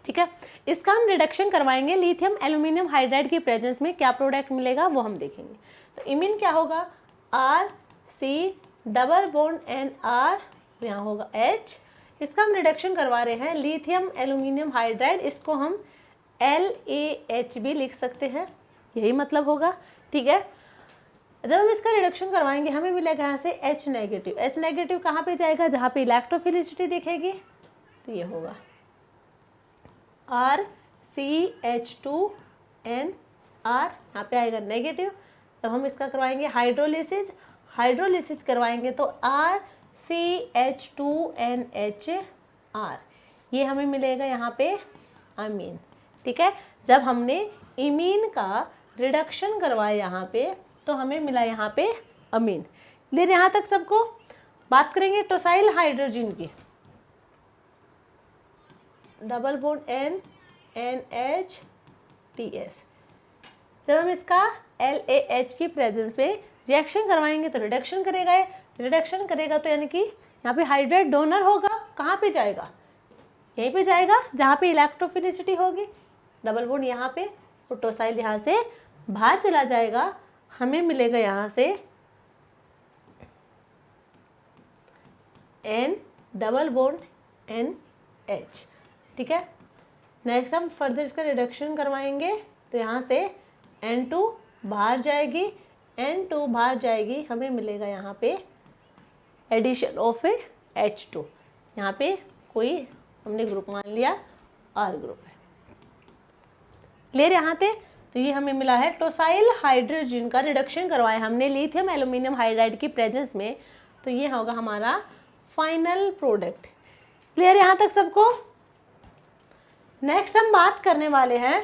ठीक है। इसका हम रिडक्शन करवाएंगे लिथियम एल्यूमिनियम हाइड्राइड की प्रेजेंस में। क्या प्रोडक्ट मिलेगा वो हम देखेंगे। तो इमीन क्या होगा, RC डबल बॉन्ड NR, यहाँ होगा H। इसका हम रिडक्शन करवा रहे हैं लिथियम एल्यूमिनियम हाइड्राइड, इसको हम LaH भी लिख सकते हैं, यही मतलब होगा, ठीक है। जब हम इसका रिडक्शन करवाएंगे हमें मिलेगा यहाँ से H नेगेटिव। H नेगेटिव कहाँ पे जाएगा, जहाँ पे इलेक्ट्रोफिलिसिटी दिखेगी, तो ये होगा RCH2NR, यहाँ पे आएगा नेगेटिव। तब हम इसका करवाएंगे हाइड्रोलिसिस, हाइड्रोलिसिस करवाएंगे तो RCH2NHR, ये हमें मिलेगा यहाँ पे अमीन, ठीक है। जब हमने इमीन का रिडक्शन करवाया यहाँ पे तो हमें मिला यहाँ पे अमीन। क्लियर यहाँ तक सबको। बात करेंगे टोसाइल हाइड्रोजन की, डबल बॉन्ड NNHTS। जब हम इसका LaH की प्रेजेंस में रिएक्शन करवाएंगे तो रिडक्शन करेगा तो यानी कि यहाँ पे हाइड्राइड डोनर होगा, कहाँ पे जाएगा, यहीं पे जाएगा जहाँ पे इलेक्ट्रोफिलिसिटी होगी। डबल बॉन्ड यहाँ पे, टोसाइल यहाँ से बाहर चला जाएगा, हमें मिलेगा यहाँ से N डबल बॉन्ड NH, ठीक है। नेक्स्ट हम फर्दर इसका रिडक्शन करवाएंगे तो यहाँ से N2 बाहर जाएगी, हमें मिलेगा यहाँ पे एडिशन ऑफ H2। यहाँ पे कोई हमने ग्रुप मान लिया R ग्रुप है। क्लियर यहाँ पे। तो ये हमें मिला है टोसाइल हाइड्रोजन का रिडक्शन करवाया हमने लिथियम एल्यूमिनियम हाइड्राइड की प्रेजेंस में, तो ये होगा हमारा फाइनल प्रोडक्ट। क्लियर यहाँ तक सबको। नेक्स्ट हम बात करने वाले हैं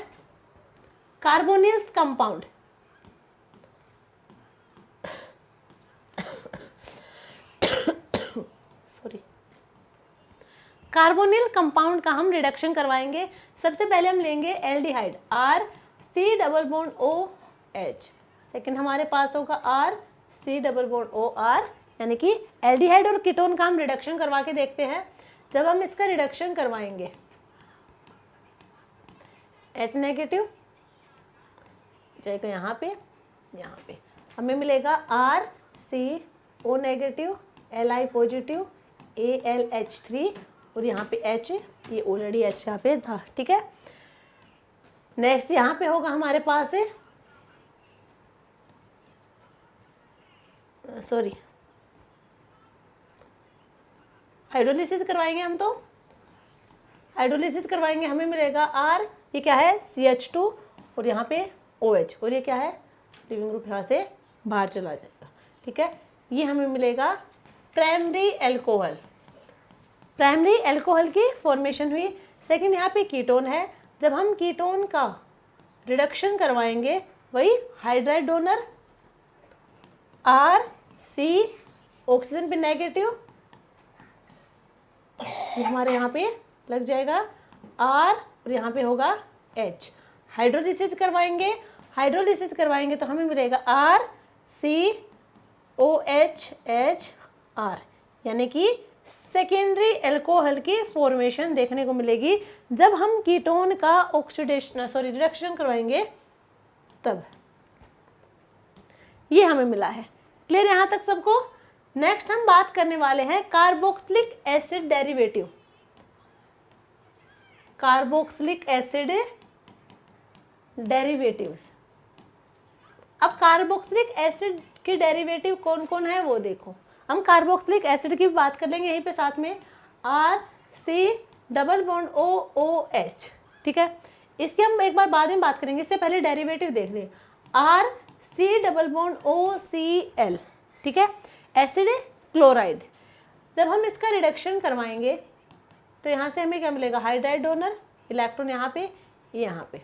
कार्बोनियस कंपाउंड। सॉरी, कार्बोनिल कंपाउंड का हम रिडक्शन करवाएंगे। सबसे पहले हम लेंगे aldehyde, RC double bond OH। Second हमारे पास होगा RC डबल बॉन्ड OR, यानी कि एल्डिहाइड और कीटोन का हम रिडक्शन करवा के देखते हैं। जब हम इसका रिडक्शन करवाएंगे H नेगेटिव जाएगा यहाँ पे हमें मिलेगा RCO negative, Li positive, AlH3 और यहाँ पे H, ये ऑलरेडी H यहाँ पे था, ठीक है। नेक्स्ट यहाँ पे होगा हमारे पास है हाइड्रोलिसिस करवाएंगे हम, तो हाइड्रोलिसिस करवाएंगे हमें मिलेगा R, ये क्या है CH2 और यहाँ पे OH, और ये क्या है लिविंग ग्रुप, यहाँ से बाहर चला जाएगा, ठीक है। ये हमें मिलेगा प्राइमरी एल्कोहल, प्राइमरी एल्कोहल की फॉर्मेशन हुई। सेकंड यहाँ पे कीटोन है, जब हम कीटोन का रिडक्शन करवाएंगे वही हाइड्राइड डोनर RC, ऑक्सीजन पे नेगेटिव ये हमारे यहाँ पे लग जाएगा R और यहाँ पे होगा H। हाइड्रोलिसिस करवाएंगे, हाइड्रोलिसिस करवाएंगे तो हमें मिलेगा RCOHHR, यानी कि सेकेंडरी एल्कोहल की फॉर्मेशन देखने को मिलेगी जब हम कीटोन का ऑक्सीडेशन रिडक्शन करवाएंगे तब। ये हमें मिला है। क्लियर यहाँ तक सबको? नेक्स्ट हम बात करने वाले हैं carboxylic acid derivative. Carboxylic acid derivatives. अब कार्बोक्सिलिक एसिड के डेरिवेटिव कौन कौन है वो देखो। हम कार्बोक्सिलिक एसिड की बात कर लेंगे यहीं पे साथ में, RC≡OH, ठीक है। इसकी हम एक बार बाद में बात करेंगे, इससे पहले डेरिवेटिव देख लें। RC≡OCl, ठीक है, एसिड क्लोराइड। जब हम इसका रिडक्शन करवाएंगे तो यहाँ से हमें क्या मिलेगा, हाइड्राइड डोनर, इलेक्ट्रॉन यहाँ पे, यहाँ पे,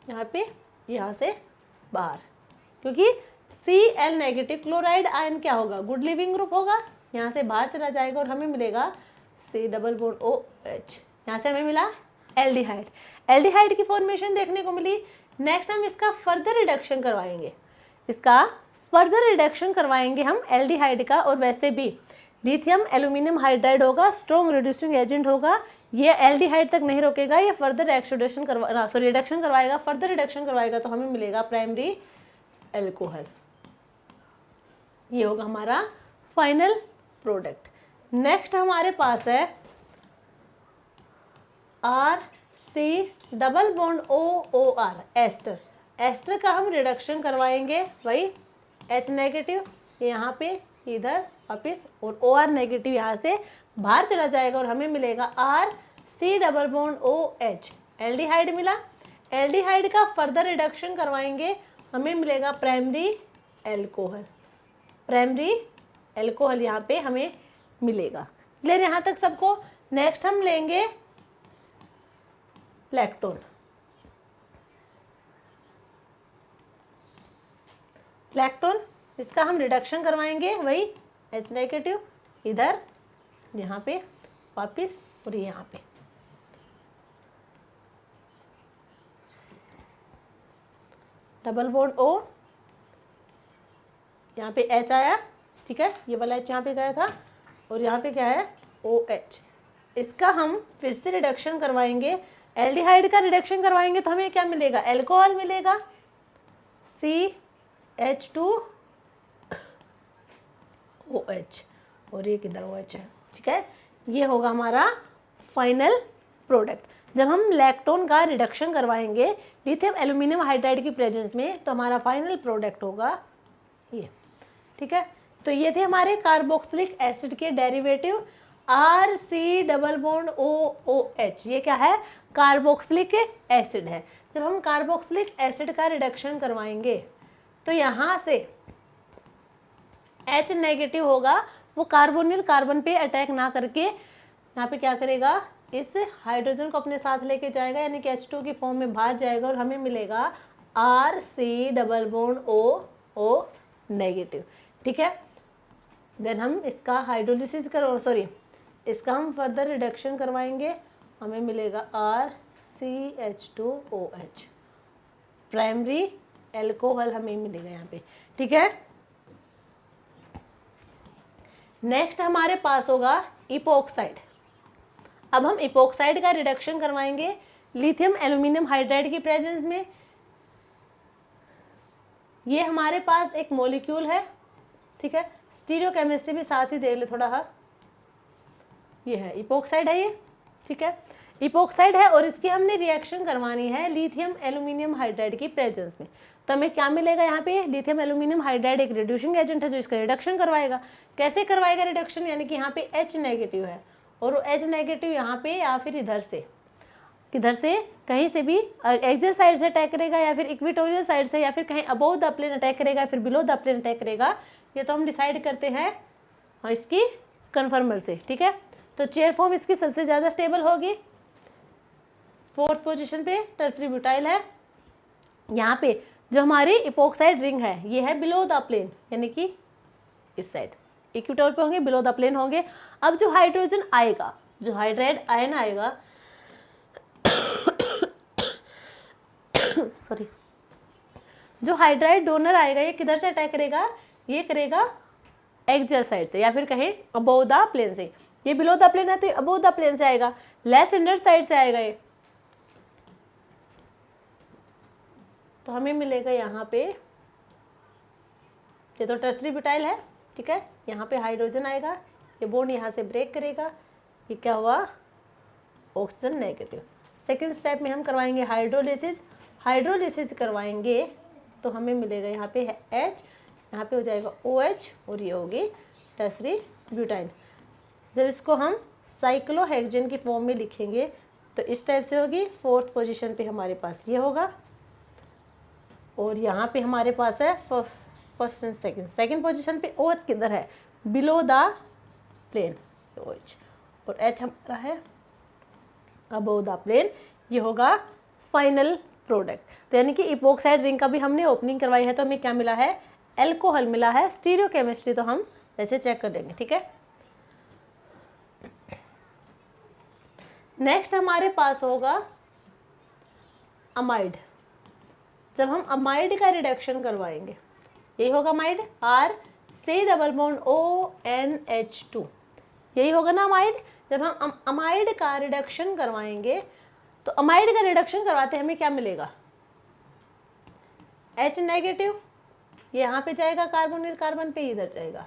यहाँ पे, यहाँ से बाहर, क्योंकि Cl नेगेटिव क्लोराइड आयन क्या होगा, गुड लिविंग ग्रुप होगा, यहाँ से बाहर चला जाएगा और हमें मिलेगा C≡OH। यहाँ से हमें मिला एल्डिहाइड। एल्डिहाइड की फॉर्मेशन देखने को मिली। नेक्स्ट हम इसका फर्दर रिडक्शन करवाएंगे, इसका फर्दर रिडक्शन करवाएंगे हम एल्डिहाइड का। और वैसे भी लिथियम एल्यूमिनियम हाइड्राइड होगा, स्ट्रॉन्ग रिड्यूसिंग एजेंट होगा, ये एल्डिहाइड तक नहीं रोकेगा, ये फर्दर रिडक्शन करवाएगा, फर्दर रिडक्शन करवाएगा तो हमें मिलेगा प्राइमरी एल्कोहल। ये होगा हमारा फाइनल प्रोडक्ट। नेक्स्ट हमारे पास है RC≡OOR, एस्टर। एस्टर का हम रिडक्शन करवाएंगे, वही H नेगेटिव यहाँ पे इधर वापिस, और OR नेगेटिव यहाँ से बाहर चला जाएगा और हमें मिलेगा RC≡OH, एल्डिहाइड मिला। एल्डिहाइड का फर्दर रिडक्शन करवाएंगे, हमें मिलेगा प्राइमरी एल्कोहल। प्राइमरी एल्कोहल यहाँ पे हमें मिलेगा। क्लियर यहाँ तक सबको? नेक्स्ट हम लेंगे लैक्टोन। लैक्टोन, इसका हम रिडक्शन करवाएंगे, वही H नेगेटिव इधर, यहाँ पे वापिस, और यहाँ पे। डबल बॉन्ड O, यहाँ पे H आया, ठीक है, ये वाला H यहाँ पे गया था, और यहाँ पे क्या है, OH। इसका हम फिर से रिडक्शन करवाएंगे, एल्डिहाइड का रिडक्शन करवाएंगे तो हमें क्या मिलेगा, एल्कोहल मिलेगा, CH2OH, और ये किधर OH है, ठीक है। ये होगा हमारा फाइनल प्रोडक्ट। जब हम लैक्टोन का रिडक्शन करवाएंगे लिथियम एल्यूमिनियम हाइड्राइड की प्रेजेंस में तो हमारा फाइनल प्रोडक्ट होगा ये, ठीक है। तो ये थे हमारे कार्बोक्सिलिक एसिड के डेरिवेटिव RC≡OOH। ये क्या है, कार्बोक्सिलिक एसिड है। जब हम कार्बोक्सिलिक एसिड का रिडक्शन करवाएंगे तो यहाँ से H नेगेटिव होगा, वो कार्बोनिल कार्बन पे अटैक ना करके यहाँ पे क्या करेगा, इस हाइड्रोजन को अपने साथ लेके जाएगा, यानी कि H2 की फॉर्म में बाहर जाएगा और हमें मिलेगा RC≡OO नेगेटिव, ठीक है। देन हम इसका हाइड्रोलिसिस इसका हम फर्दर रिडक्शन करवाएंगे, हमें मिलेगा RCH2OH, प्राइमरी एल्कोहल हमें मिलेगा यहाँ पे, ठीक है। नेक्स्ट हमारे पास होगा इपोक्साइड। अब हम इपोक्साइड का रिडक्शन करवाएंगे लिथियम एल्यूमिनियम हाइड्राइड की प्रेजेंस में। ये हमारे पास एक मॉलिक्यूल है, ठीक है, स्टीरियो केमिस्ट्री भी साथ ही देख ले थोड़ा। हाँ, ये है इपोक्साइड है ये, ठीक है, इपोक्साइड है और इसकी हमने रिएक्शन करवानी है लिथियम एल्यूमिनियम हाइड्राइड की प्रेजेंस में। तो हमें क्या मिलेगा यहाँ पे, लिथियम एल्यूमिनियम हाइड्राइड एक रिड्यूसिंग एजेंट है जो इसका रिडक्शन करवाएगा। कैसे करवाएगा रिडक्शन, यानी कि यहाँ पे H नेगेटिव है और H नेगेटिव यहाँ पे या फिर इधर से, किधर से, कहीं से भी एक्सियल साइड से अटैक करेगा या फिर इक्वेटोरियल साइड से या फिर कहीं अबोव द प्लेन अटैक करेगा या फिर बिलो द प्लेन अटैक करेगा, ये तो हम डिसाइड करते हैं इसकी कन्फर्मर से, ठीक है। तो चेयर फॉर्म इसकी सबसे ज़्यादा स्टेबल होगी, 4th पोजीशन पे टर्सरी ब्यूटाइल है। यहाँ पे जो हमारी इपोक्साइड रिंग है ये है बिलो द प्लेन, यानी कि इस साइड, इक्वेटर पे होंगे, बिलो द प्लेन होंगे। अब जो हाइड्रोजन आएगा, जो हाइड्राइड आयन आएगा सॉरी, जो हाइड्राइड डोनर आएगा ये किधर से अटैक करेगा, ये करेगा एक्सियल साइड से, या फिर कहें अबोव द प्लेन से। ये बिलो द प्लेन है तो अबोव द प्लेन से आएगा, लेस इंडर साइड से आएगा ये, तो हमें मिलेगा यहाँ पे, ये तो टर्सरी ब्यूटाइल है, ठीक है। यहाँ पे हाइड्रोजन आएगा, ये बॉन्ड यहाँ से ब्रेक करेगा, ये क्या हुआ, ऑक्सीजन नेगेटिव। सेकेंड स्टेप में हम करवाएंगे हाइड्रोलिसिस। हाइड्रोलिसिस करवाएंगे तो हमें मिलेगा यहाँ पे है H, यहाँ पे हो जाएगा OH और ये होगी टर्सरी ब्यूटाइल। जब इसको हम साइक्लोहेक्सेन की फॉर्म में लिखेंगे तो इस टाइप से होगी। फोर्थ पोजीशन पे हमारे पास ये होगा और यहाँ पे हमारे पास है फर्स्ट एंड सेकंड पोजीशन पे OH किधर है, बिलो द प्लेन OH, और H हमारा है अबोव द प्लेन। ये होगा फाइनल प्रोडक्ट। तो यानी कि इपोक्साइड रिंग का भी हमने ओपनिंग करवाई है, तो हमें क्या मिला है, एल्कोहल मिला है। स्टीरियो केमिस्ट्री तो हम वैसे चेक कर देंगे, ठीक है। नेक्स्ट हमारे पास होगा अमाइड। जब हम अमाइड का रिडक्शन करवाएंगे, यही होगा अमाइड, RC≡ONH2, यही होगा ना अमाइड। जब हम अमाइड का रिडक्शन करवाएंगे तो अमाइड का रिडक्शन करवाते हमें क्या मिलेगा, H नेगेटिव, ये यहाँ पे जाएगा कार्बोनिल, कार्बन पे इधर जाएगा,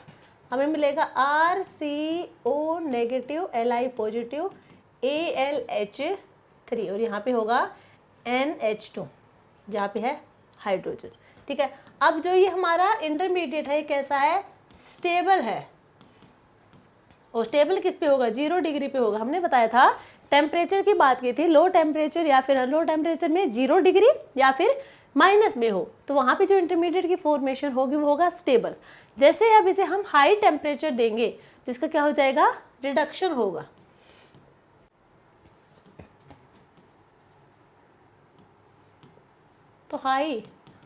हमें मिलेगा RCO negative, Li positive, AlH3, और यहाँ पे होगा NH2 जहाँ पे है हाइड्रोजन, ठीक है। अब जो ये हमारा इंटरमीडिएट है, ये कैसा है, स्टेबल है। और स्टेबल किस पे होगा, 0 डिग्री पे होगा। हमने बताया था, टेम्परेचर की बात की थी, लो टेम्परेचर या फिर लो टेम्परेचर में 0 डिग्री या फिर माइनस में हो तो वहाँ पे जो इंटरमीडिएट की फॉर्मेशन होगी वो होगा स्टेबल। जैसे अब इसे हम हाई टेम्परेचर देंगे तो इसका क्या हो जाएगा, रिडक्शन होगा। तो हाई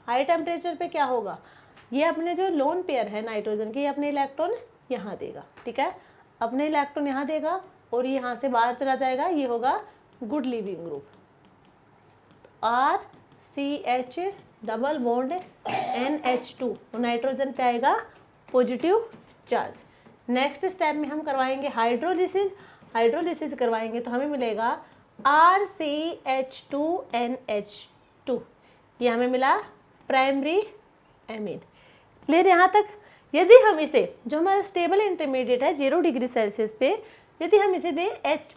टेम्परेचर पे क्या होगा, ये अपने जो लोन पेयर है नाइट्रोजन के, ये अपने इलेक्ट्रॉन यहाँ देगा, ठीक है, अपने इलेक्ट्रॉन यहाँ देगा और यहाँ से बाहर चला जाएगा, ये होगा good leaving group. RCH double bond NH2, और नाइट्रोजन पे आएगा पॉजिटिव चार्ज। नेक्स्ट स्टेप में हम करवाएंगे हाइड्रोलिसिस। हाइड्रोलिसिस करवाएंगे तो हमें मिलेगा RCH2NH2, ये हमें मिला प्राइमरी एमीन। क्लियर यहाँ तक। यदि हम इसे, जो हमारा स्टेबल इंटरमीडिएट है 0 डिग्री सेल्सियस पे, यदि हम इसे दें H+,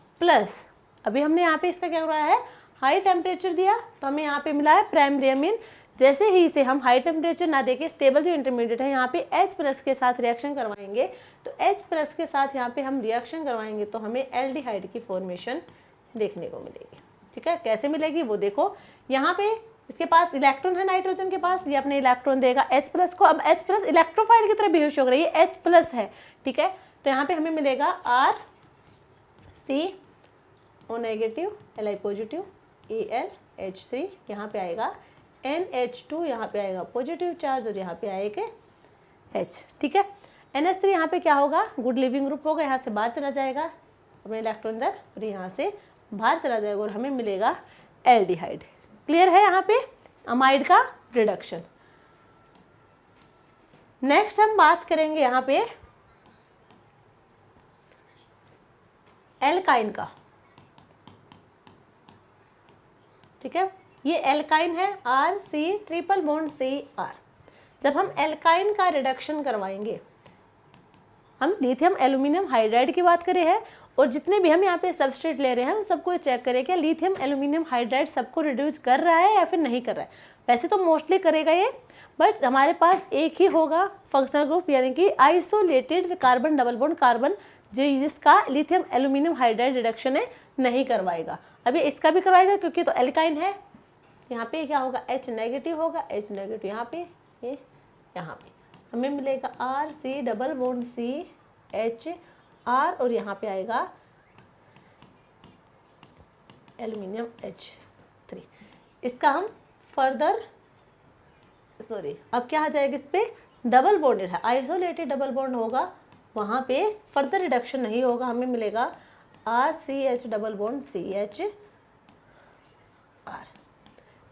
अभी हमने यहाँ पे इसका क्या करवाया है, हाई टेम्परेचर दिया तो हमें यहाँ पे मिला है प्राइमरी एमीन। जैसे ही इसे हम हाई टेम्परेचर ना देके स्टेबल जो इंटरमीडिएट है यहाँ पे H+ के साथ रिएक्शन करवाएंगे, तो H+ के साथ यहाँ पे हम रिएक्शन करवाएंगे तो हमें एल्डिहाइड की फॉर्मेशन देखने को मिलेगी, ठीक है। कैसे मिलेगी वो देखो, यहाँ पे इसके पास इलेक्ट्रॉन है नाइट्रोजन के पास, ये अपने इलेक्ट्रॉन देगा H+ को। अब H+ इलेक्ट्रोफाइल की तरह बिहेव हो रही है, H+ है, ठीक है। तो यहाँ पे हमें मिलेगा RCO negative, Li positive, AlH3, यहाँ पे आएगा NH2, यहाँ पे आएगा पॉजिटिव चार्ज और यहाँ पे आएगा H, ठीक है। NH3 यहाँ पे क्या होगा, गुड लिविंग ग्रुप होगा, यहाँ से बाहर चला जाएगा अपने इलेक्ट्रॉन इधर और यहाँ से बाहर चला जाएगा और हमें मिलेगा एल्डिहाइड। क्लियर है यहाँ पे अमाइड का रिडक्शन। नेक्स्ट हम बात करेंगे यहाँ पे एल्काइन का, ठीक है। ये एल्काइन है RC≡CR। जब हम एल्काइन का रिडक्शन करवाएंगे, हम लिथियम एल्यूमिनियम हाइड्राइड की बात करें हैं और जितने भी हम यहाँ पे सबस्ट्रेट ले रहे हैं सबको चेक करें क्या लिथियम एल्यूमिनियम हाइड्राइड सबको रिड्यूस कर रहा है या फिर नहीं कर रहा है। वैसे तो मोस्टली करेगा ये, बट हमारे पास एक ही होगा फंक्शनल ग्रुप, यानी कि isolated carbon double bond carbon, जिसका लिथियम एल्यूमिनियम हाइड्राइड रिडक्शन है नहीं करवाएगा। अभी इसका भी करवाएगा क्योंकि तो एल्काइन है। यहाँ पे क्या होगा, H नेगेटिव होगा, H नेगेटिव यहाँ पे, ये यहाँ पे हमें मिलेगा RC≡CHR और यहाँ पे आएगा एल्यूमिनियम H3। इसका हम फर्दर अब क्या आ जाएगा, इस पे डबल बॉन्डेड है, आइसोलेटेड डबल बॉन्ड होगा वहाँ पे फर्दर रिडक्शन नहीं होगा, हमें मिलेगा RCH double bond CH R।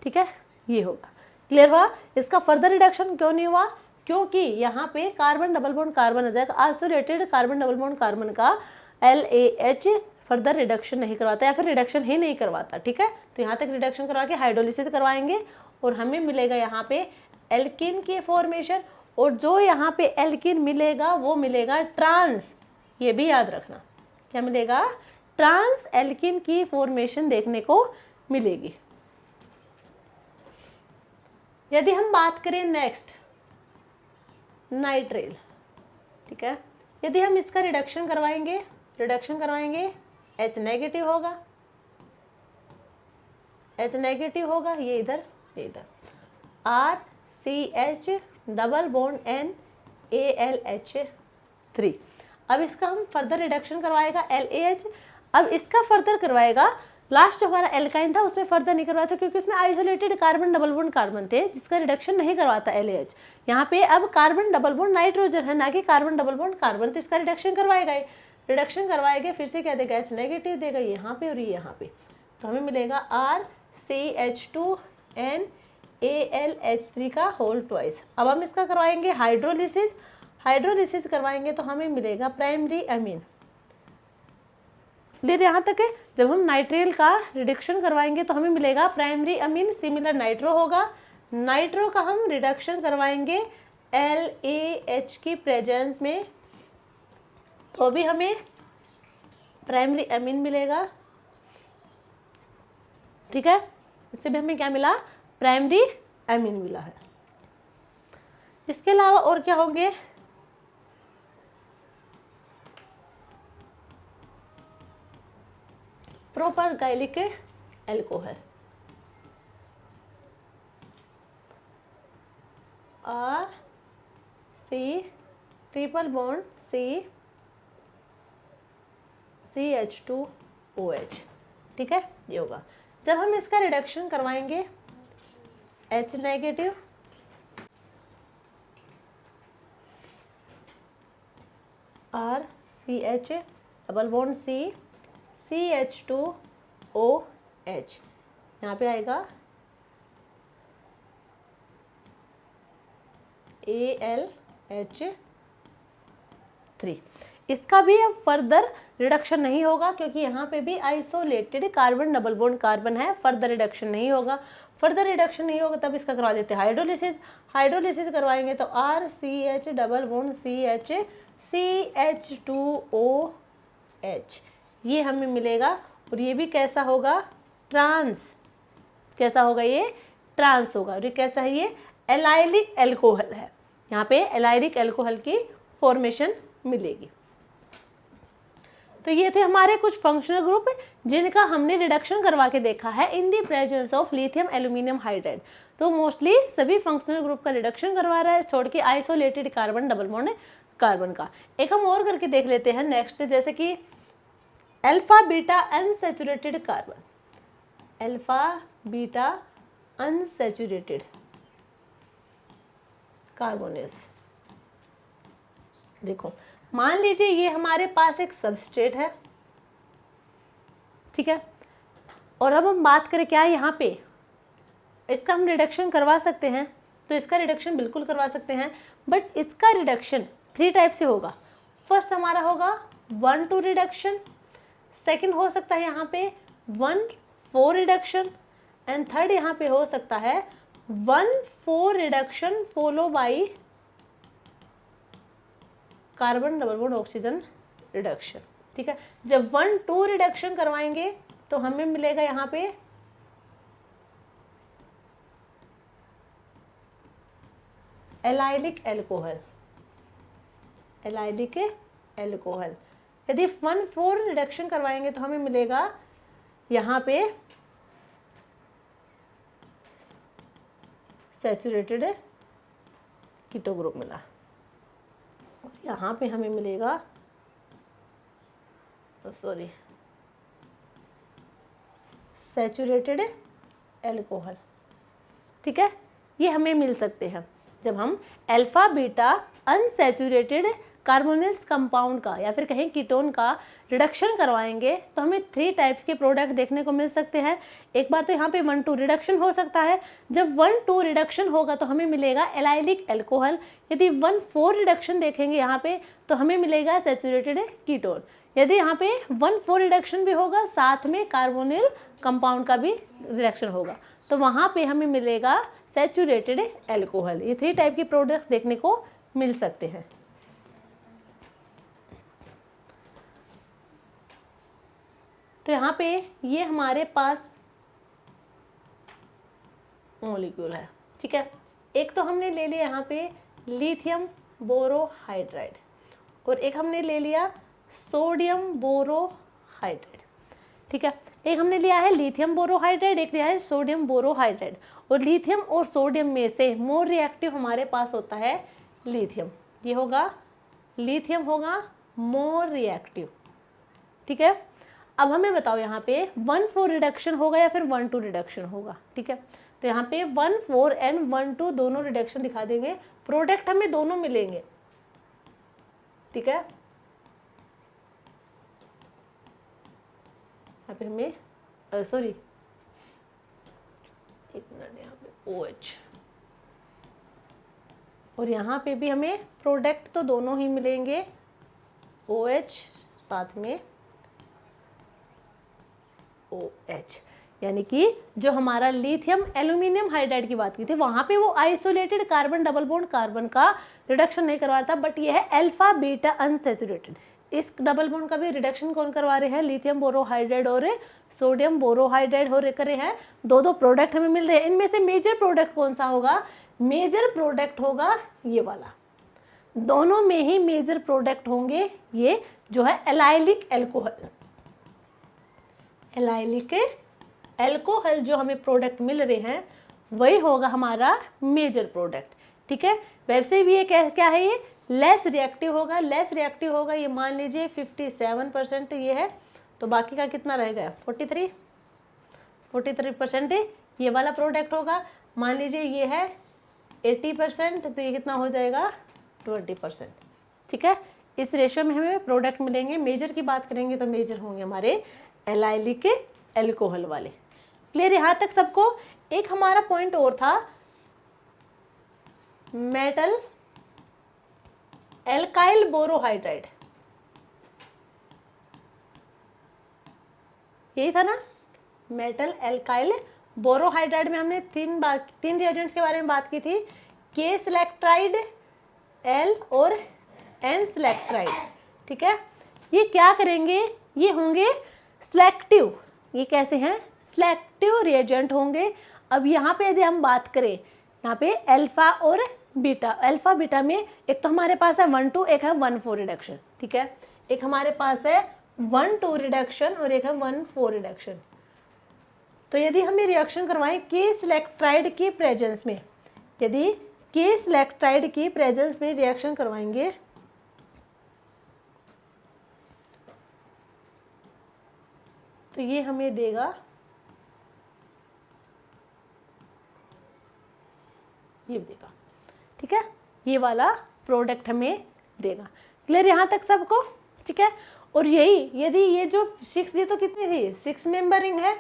ठीक है, ये होगा। क्लियर हुआ? इसका फर्दर रिडक्शन क्यों नहीं हुआ? क्योंकि यहाँ पे कार्बन डबल बॉन्ड कार्बन आ जाएगा, isolated carbon double bond carbon का LAH फर्दर रिडक्शन नहीं करवाता या फिर रिडक्शन ही नहीं करवाता। ठीक है, तो यहाँ तक रिडक्शन करवा के हाइड्रोलिसिस करवाएंगे और हमें मिलेगा यहाँ पे एल्कीन की फॉर्मेशन, और जो यहाँ पे एल्कीन मिलेगा वो मिलेगा ट्रांस, ये भी याद रखना, क्या मिलेगा? ट्रांस एल्कीन की फॉर्मेशन देखने को मिलेगी। यदि हम बात करें नेक्स्ट नाइट्रेल, ठीक है, यदि हम इसका रिडक्शन करवाएंगे H नेगेटिव होगा, H नेगेटिव होगा, ये इधर RCH डबल बॉन्ड NaLH3। अब इसका हम फर्दर रिडक्शन करवाएगा LAH। अब इसका फर्दर करवाएगा, लास्ट जो हमारा एल्काइन था उसमें फर्दर नहीं करवाया था क्योंकि उसमें isolated carbon double bond carbon थे जिसका रिडक्शन नहीं करवाता LAH। यहाँ पे अब कार्बन डबल बॉन्ड नाइट्रोजन है, ना कि कार्बन डबल बॉन्ड कार्बन, तो इसका रिडक्शन करवाएगा। रिडक्शन करवाएगा, फिर से क्या देगा? H नेगेटिव देगा यहाँ पे और ये यहाँ पे, तो हमें मिलेगा RCH2 NaLH3 का होल ट्वाइस। अब हम इसका करवाएंगे हाइड्रोलिसिस करवाएंगे तो हमें मिलेगा प्राइमरी अमीन। क्लियर यहाँ तक है? जब हम नाइट्रेल का रिडक्शन करवाएंगे तो हमें मिलेगा प्राइमरी अमीन, सिमिलर नाइट्रो होगा। नाइट्रो का हम रिडक्शन करवाएंगे LAH की प्रेजेंस में तो भी हमें प्राइमरी अमीन मिलेगा। ठीक है, इससे भी हमें क्या मिला? प्राइमरी अमीन मिला है। इसके अलावा और क्या होंगे? Propargylic alcohol, RC triple bond CH2OH। ठीक है, ये होगा। जब हम इसका रिडक्शन करवाएंगे H negative RCH double bond CH2OH, यहाँ पे आएगा ALH3। इसका भी अब फर्दर रिडक्शन नहीं होगा क्योंकि यहाँ पे भी isolated carbon double bond carbon है, फर्दर रिडक्शन नहीं होगा। फर्दर रिडक्शन नहीं होगा तब इसका करवा देते हैं हाइड्रोलिसिस करवाएंगे तो RCH double bond CH CH2OH, ये हमें मिलेगा। और ये भी कैसा होगा? ट्रांस। कैसा होगा? ये ट्रांस होगा। और ये कैसा है? ये एलाइलिक एल्कोहल है। यहाँ पे एलाइलिक एल्कोहल की फॉर्मेशन मिलेगी। तो ये थे हमारे कुछ फंक्शनल ग्रुप जिनका हमने रिडक्शन करवा के देखा है in the presence of lithium aluminium hydride. तो मोस्टली सभी फंक्शनल ग्रुप का रिडक्शन करवा रहा है छोड़ के isolated carbon double bond carbon का। एक हम और करके देख लेते हैं नेक्स्ट, जैसे कि alpha beta unsaturated carbon, alpha beta unsaturated carbonyls. देखो, मान लीजिए ये हमारे पास एक सबस्ट्रेट है, ठीक है, और अब हम बात करें क्या यहाँ पे इसका हम रिडक्शन करवा सकते हैं, तो इसका रिडक्शन बिल्कुल करवा सकते हैं, बट इसका रिडक्शन 3 टाइप से होगा। फर्स्ट हमारा होगा 1-2 रिडक्शन, सेकंड हो सकता है यहाँ पे 1-4 रिडक्शन, एंड थर्ड यहाँ पे हो सकता है 1-4 reduction follow by carbon double bond oxygen reduction. ठीक है, जब 1-2 रिडक्शन करवाएंगे तो हमें मिलेगा यहाँ पे एलाइलिक एल्कोहल, एलाइलिक एल्कोहल। यदि 1-4 रिडक्शन करवाएंगे तो हमें मिलेगा यहाँ पे सैचुरेटेड कीटो ग्रुप मिला, यहाँ पे हमें मिलेगा सैचुरेटेड एल्कोहल। ठीक है, ये हमें मिल सकते हैं जब हम alpha beta unsaturated carbonyls compound का या फिर कहें कीटोन का रिडक्शन करवाएंगे तो हमें 3 टाइप्स के प्रोडक्ट देखने को मिल सकते हैं। एक बार तो यहाँ पे 1,2 रिडक्शन हो सकता है। जब 1,2 रिडक्शन होगा तो हमें मिलेगा एलाइलिक अल्कोहल। यदि 1,4 रिडक्शन देखेंगे यहाँ पे तो हमें मिलेगा सैचुरेटेड कीटोन। यदि यहाँ पे 1,4 रिडक्शन भी होगा साथ में कार्बोनिल कंपाउंड का भी रिडक्शन होगा तो वहाँ पे हमें मिलेगा सैचुरेटेड अल्कोहल। ये 3 टाइप के प्रोडक्ट्स देखने को मिल सकते हैं। तो यहाँ पे ये हमारे पास मॉलिक्यूल है, ठीक है। एक तो हमने ले लिया यहाँ पे लिथियम बोरोहाइड्राइड और एक हमने ले लिया सोडियम बोरोहाइड्राइड, ठीक है। एक हमने लिया है लिथियम बोरोहाइड्राइड, एक लिया है सोडियम बोरोहाइड्राइड। और लिथियम और सोडियम में से मोर रिएक्टिव हमारे पास होता है लिथियम। ये होगा लिथियम होगा मोर रिएक्टिव, ठीक है। अब हमें बताओ यहाँ पे 1,4 रिडक्शन होगा या फिर 1,2 रिडक्शन होगा, ठीक है। तो यहाँ पे 1,4 एंड 1,2 दोनों रिडक्शन दिखा देंगे, प्रोडक्ट हमें दोनों मिलेंगे, ठीक है। यहाँ पे हमें सॉरी एक मिनट, यहाँ पे OH और यहाँ पे भी हमें प्रोडक्ट तो दोनों ही मिलेंगे, OH साथ में OH। यानी कि जो हमारा लिथियम एल्यूमिनियम हाइड्राइड की बात की थी वहां पे वो isolated carbon double bond carbon का रिडक्शन नहीं करवा रहा था, बट ये है अल्फा बीटा अनसैचुरेटेड। इस डबल बॉन्ड का भी रिडक्शन कौन करवा रहे हैं? लिथियम बोरोहाइड्राइड और सोडियम बोरोहाइड्राइड हो रहे हैं। दो प्रोडक्ट हमें मिल रहे हैं। इनमें से मेजर प्रोडक्ट कौन सा होगा? मेजर प्रोडक्ट होगा ये वाला। दोनों में ही मेजर प्रोडक्ट होंगे ये जो है एलाइलिक अल्कोहल। एलाइलिक अल्कोहल जो हमें प्रोडक्ट मिल रहे हैं वही होगा हमारा मेजर प्रोडक्ट, ठीक है। वैसे भी ये क्या है, ये लेस रिएक्टिव होगा। लेस रिएक्टिव होगा ये मान लीजिए 57% ये है, तो बाकी का कितना रहेगा? 43% ये वाला प्रोडक्ट होगा। मान लीजिए ये है 80%, तो ये कितना हो जाएगा? 20%, ठीक है। इस रेशियो में हमें प्रोडक्ट मिलेंगे। मेजर की बात करेंगे तो मेजर होंगे हमारे एलाइलिक अल्कोहल वाले। क्लियर यहाँ तक सबको? एक हमारा पॉइंट और था, मेटल एल्काइल बोरोहाइड्राइड, यही था ना? मेटल एल्काइल बोरोहाइड्राइड में हमने तीन रिएजेंट्स के बारे में बात की थी, के सिलेक्ट्राइड, एल और एन सिलेक्ट्राइड, ठीक है। ये क्या करेंगे? ये होंगे सिलेक्टिव। ये कैसे हैं? सिलेक्टिव रिएजेंट होंगे। अब यहाँ पे यदि हम बात करें, यहाँ पे अल्फा और बीटा, अल्फा बीटा में एक तो हमारे पास है 1,2, एक है 1,4 रिडक्शन, ठीक है। एक हमारे पास है 1,2 रिडक्शन और एक है 1,4 रिडक्शन। तो यदि हमें रिएक्शन करवाएं के सिलेक्ट्राइड की प्रेजेंस में, यदि के सिलेक्ट्राइड की प्रेजेंस में रिएक्शन करवाएंगे तो ये हमें देगा, ये देगा, ठीक है। ये वाला प्रोडक्ट हमें देगा। क्लियर यहाँ तक सबको? ठीक है। और यही यदि ये जो 6, ये तो कितनी थी? 6 मेंबर रिंग है,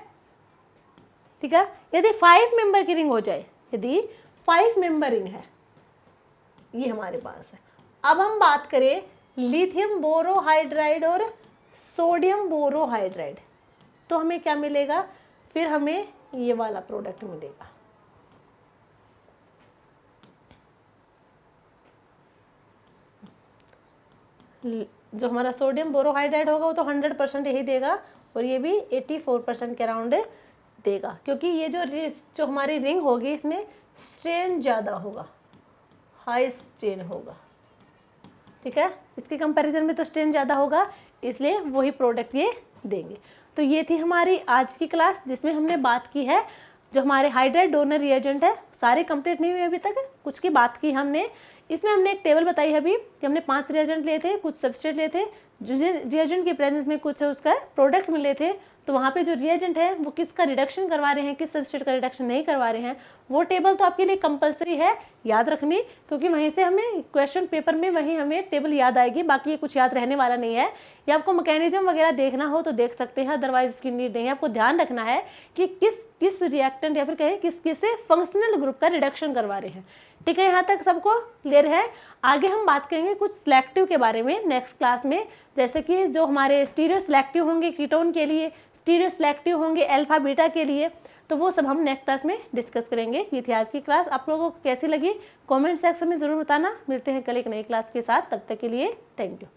ठीक है। यदि 5 मेंबर की रिंग हो जाए, यदि 5 मेंबर रिंग है, ये हमारे पास है। अब हम बात करें लिथियम बोरोहाइड्राइड और सोडियम बोरोहाइड्राइड, तो हमें क्या मिलेगा? फिर हमें ये वाला प्रोडक्ट मिलेगा। जो हमारा सोडियम बोरोहाइड्राइड होगा वो तो 100% यही देगा और ये भी 84% के अराउंड देगा, क्योंकि ये जो हमारी रिंग होगी इसमें स्ट्रेन ज़्यादा होगा, हाई स्ट्रेन होगा, ठीक है। इसके कंपैरिजन में तो स्ट्रेन ज़्यादा होगा, इसलिए वही प्रोडक्ट ये देंगे। तो ये थी हमारी आज की क्लास, जिसमें हमने बात की है जो हमारे हाइड्राइड डोनर रिएजेंट है। सारे कंप्लीट नहीं हुए अभी तक, कुछ की बात की हमने। इसमें हमने एक टेबल बताई है अभी कि हमने 5 रिएजेंट लिए थे, कुछ सबस्ट्रेट लिए थे, रिएजेंट की प्रेजेंस में कुछ उसका प्रोडक्ट मिले थे, तो वहाँ पे जो रिएजेंट है वो किसका रिडक्शन करवा रहे हैं, किस सबस्ट्रेट का रिडक्शन नहीं करवा रहे हैं, वो टेबल तो आपके लिए कंपलसरी है याद रखनी, क्योंकि वहीं से हमें क्वेश्चन पेपर में वहीं हमें टेबल याद आएगी, बाकी ये कुछ याद रहने वाला नहीं है। या आपको मैकेनिज्म वगैरह देखना हो तो देख सकते हैं, अदरवाइज उसकी नीड नहीं है। आपको ध्यान रखना है कि किस रिएक्टेंट या फिर कहें किस से फंक्शनल ग्रुप का रिडक्शन करवा रहे हैं। ठीक है, यहाँ तक सबको क्लियर है। आगे हम बात करेंगे कुछ सिलेक्टिव के बारे में नेक्स्ट क्लास में, जैसे कि जो हमारे स्टीरियो सिलेक्टिव होंगे कीटोन के लिए, स्टीरियो सिलेक्टिव होंगे अल्फा बीटा के लिए, तो वो सब हम नेक्स्ट क्लास में डिस्कस करेंगे। ये थी आज की क्लास, आप लोगों को कैसी लगी कमेंट सेक्शन में ज़रूर बताना। मिलते हैं कल एक नई क्लास के साथ, तब तक के लिए थैंक यू।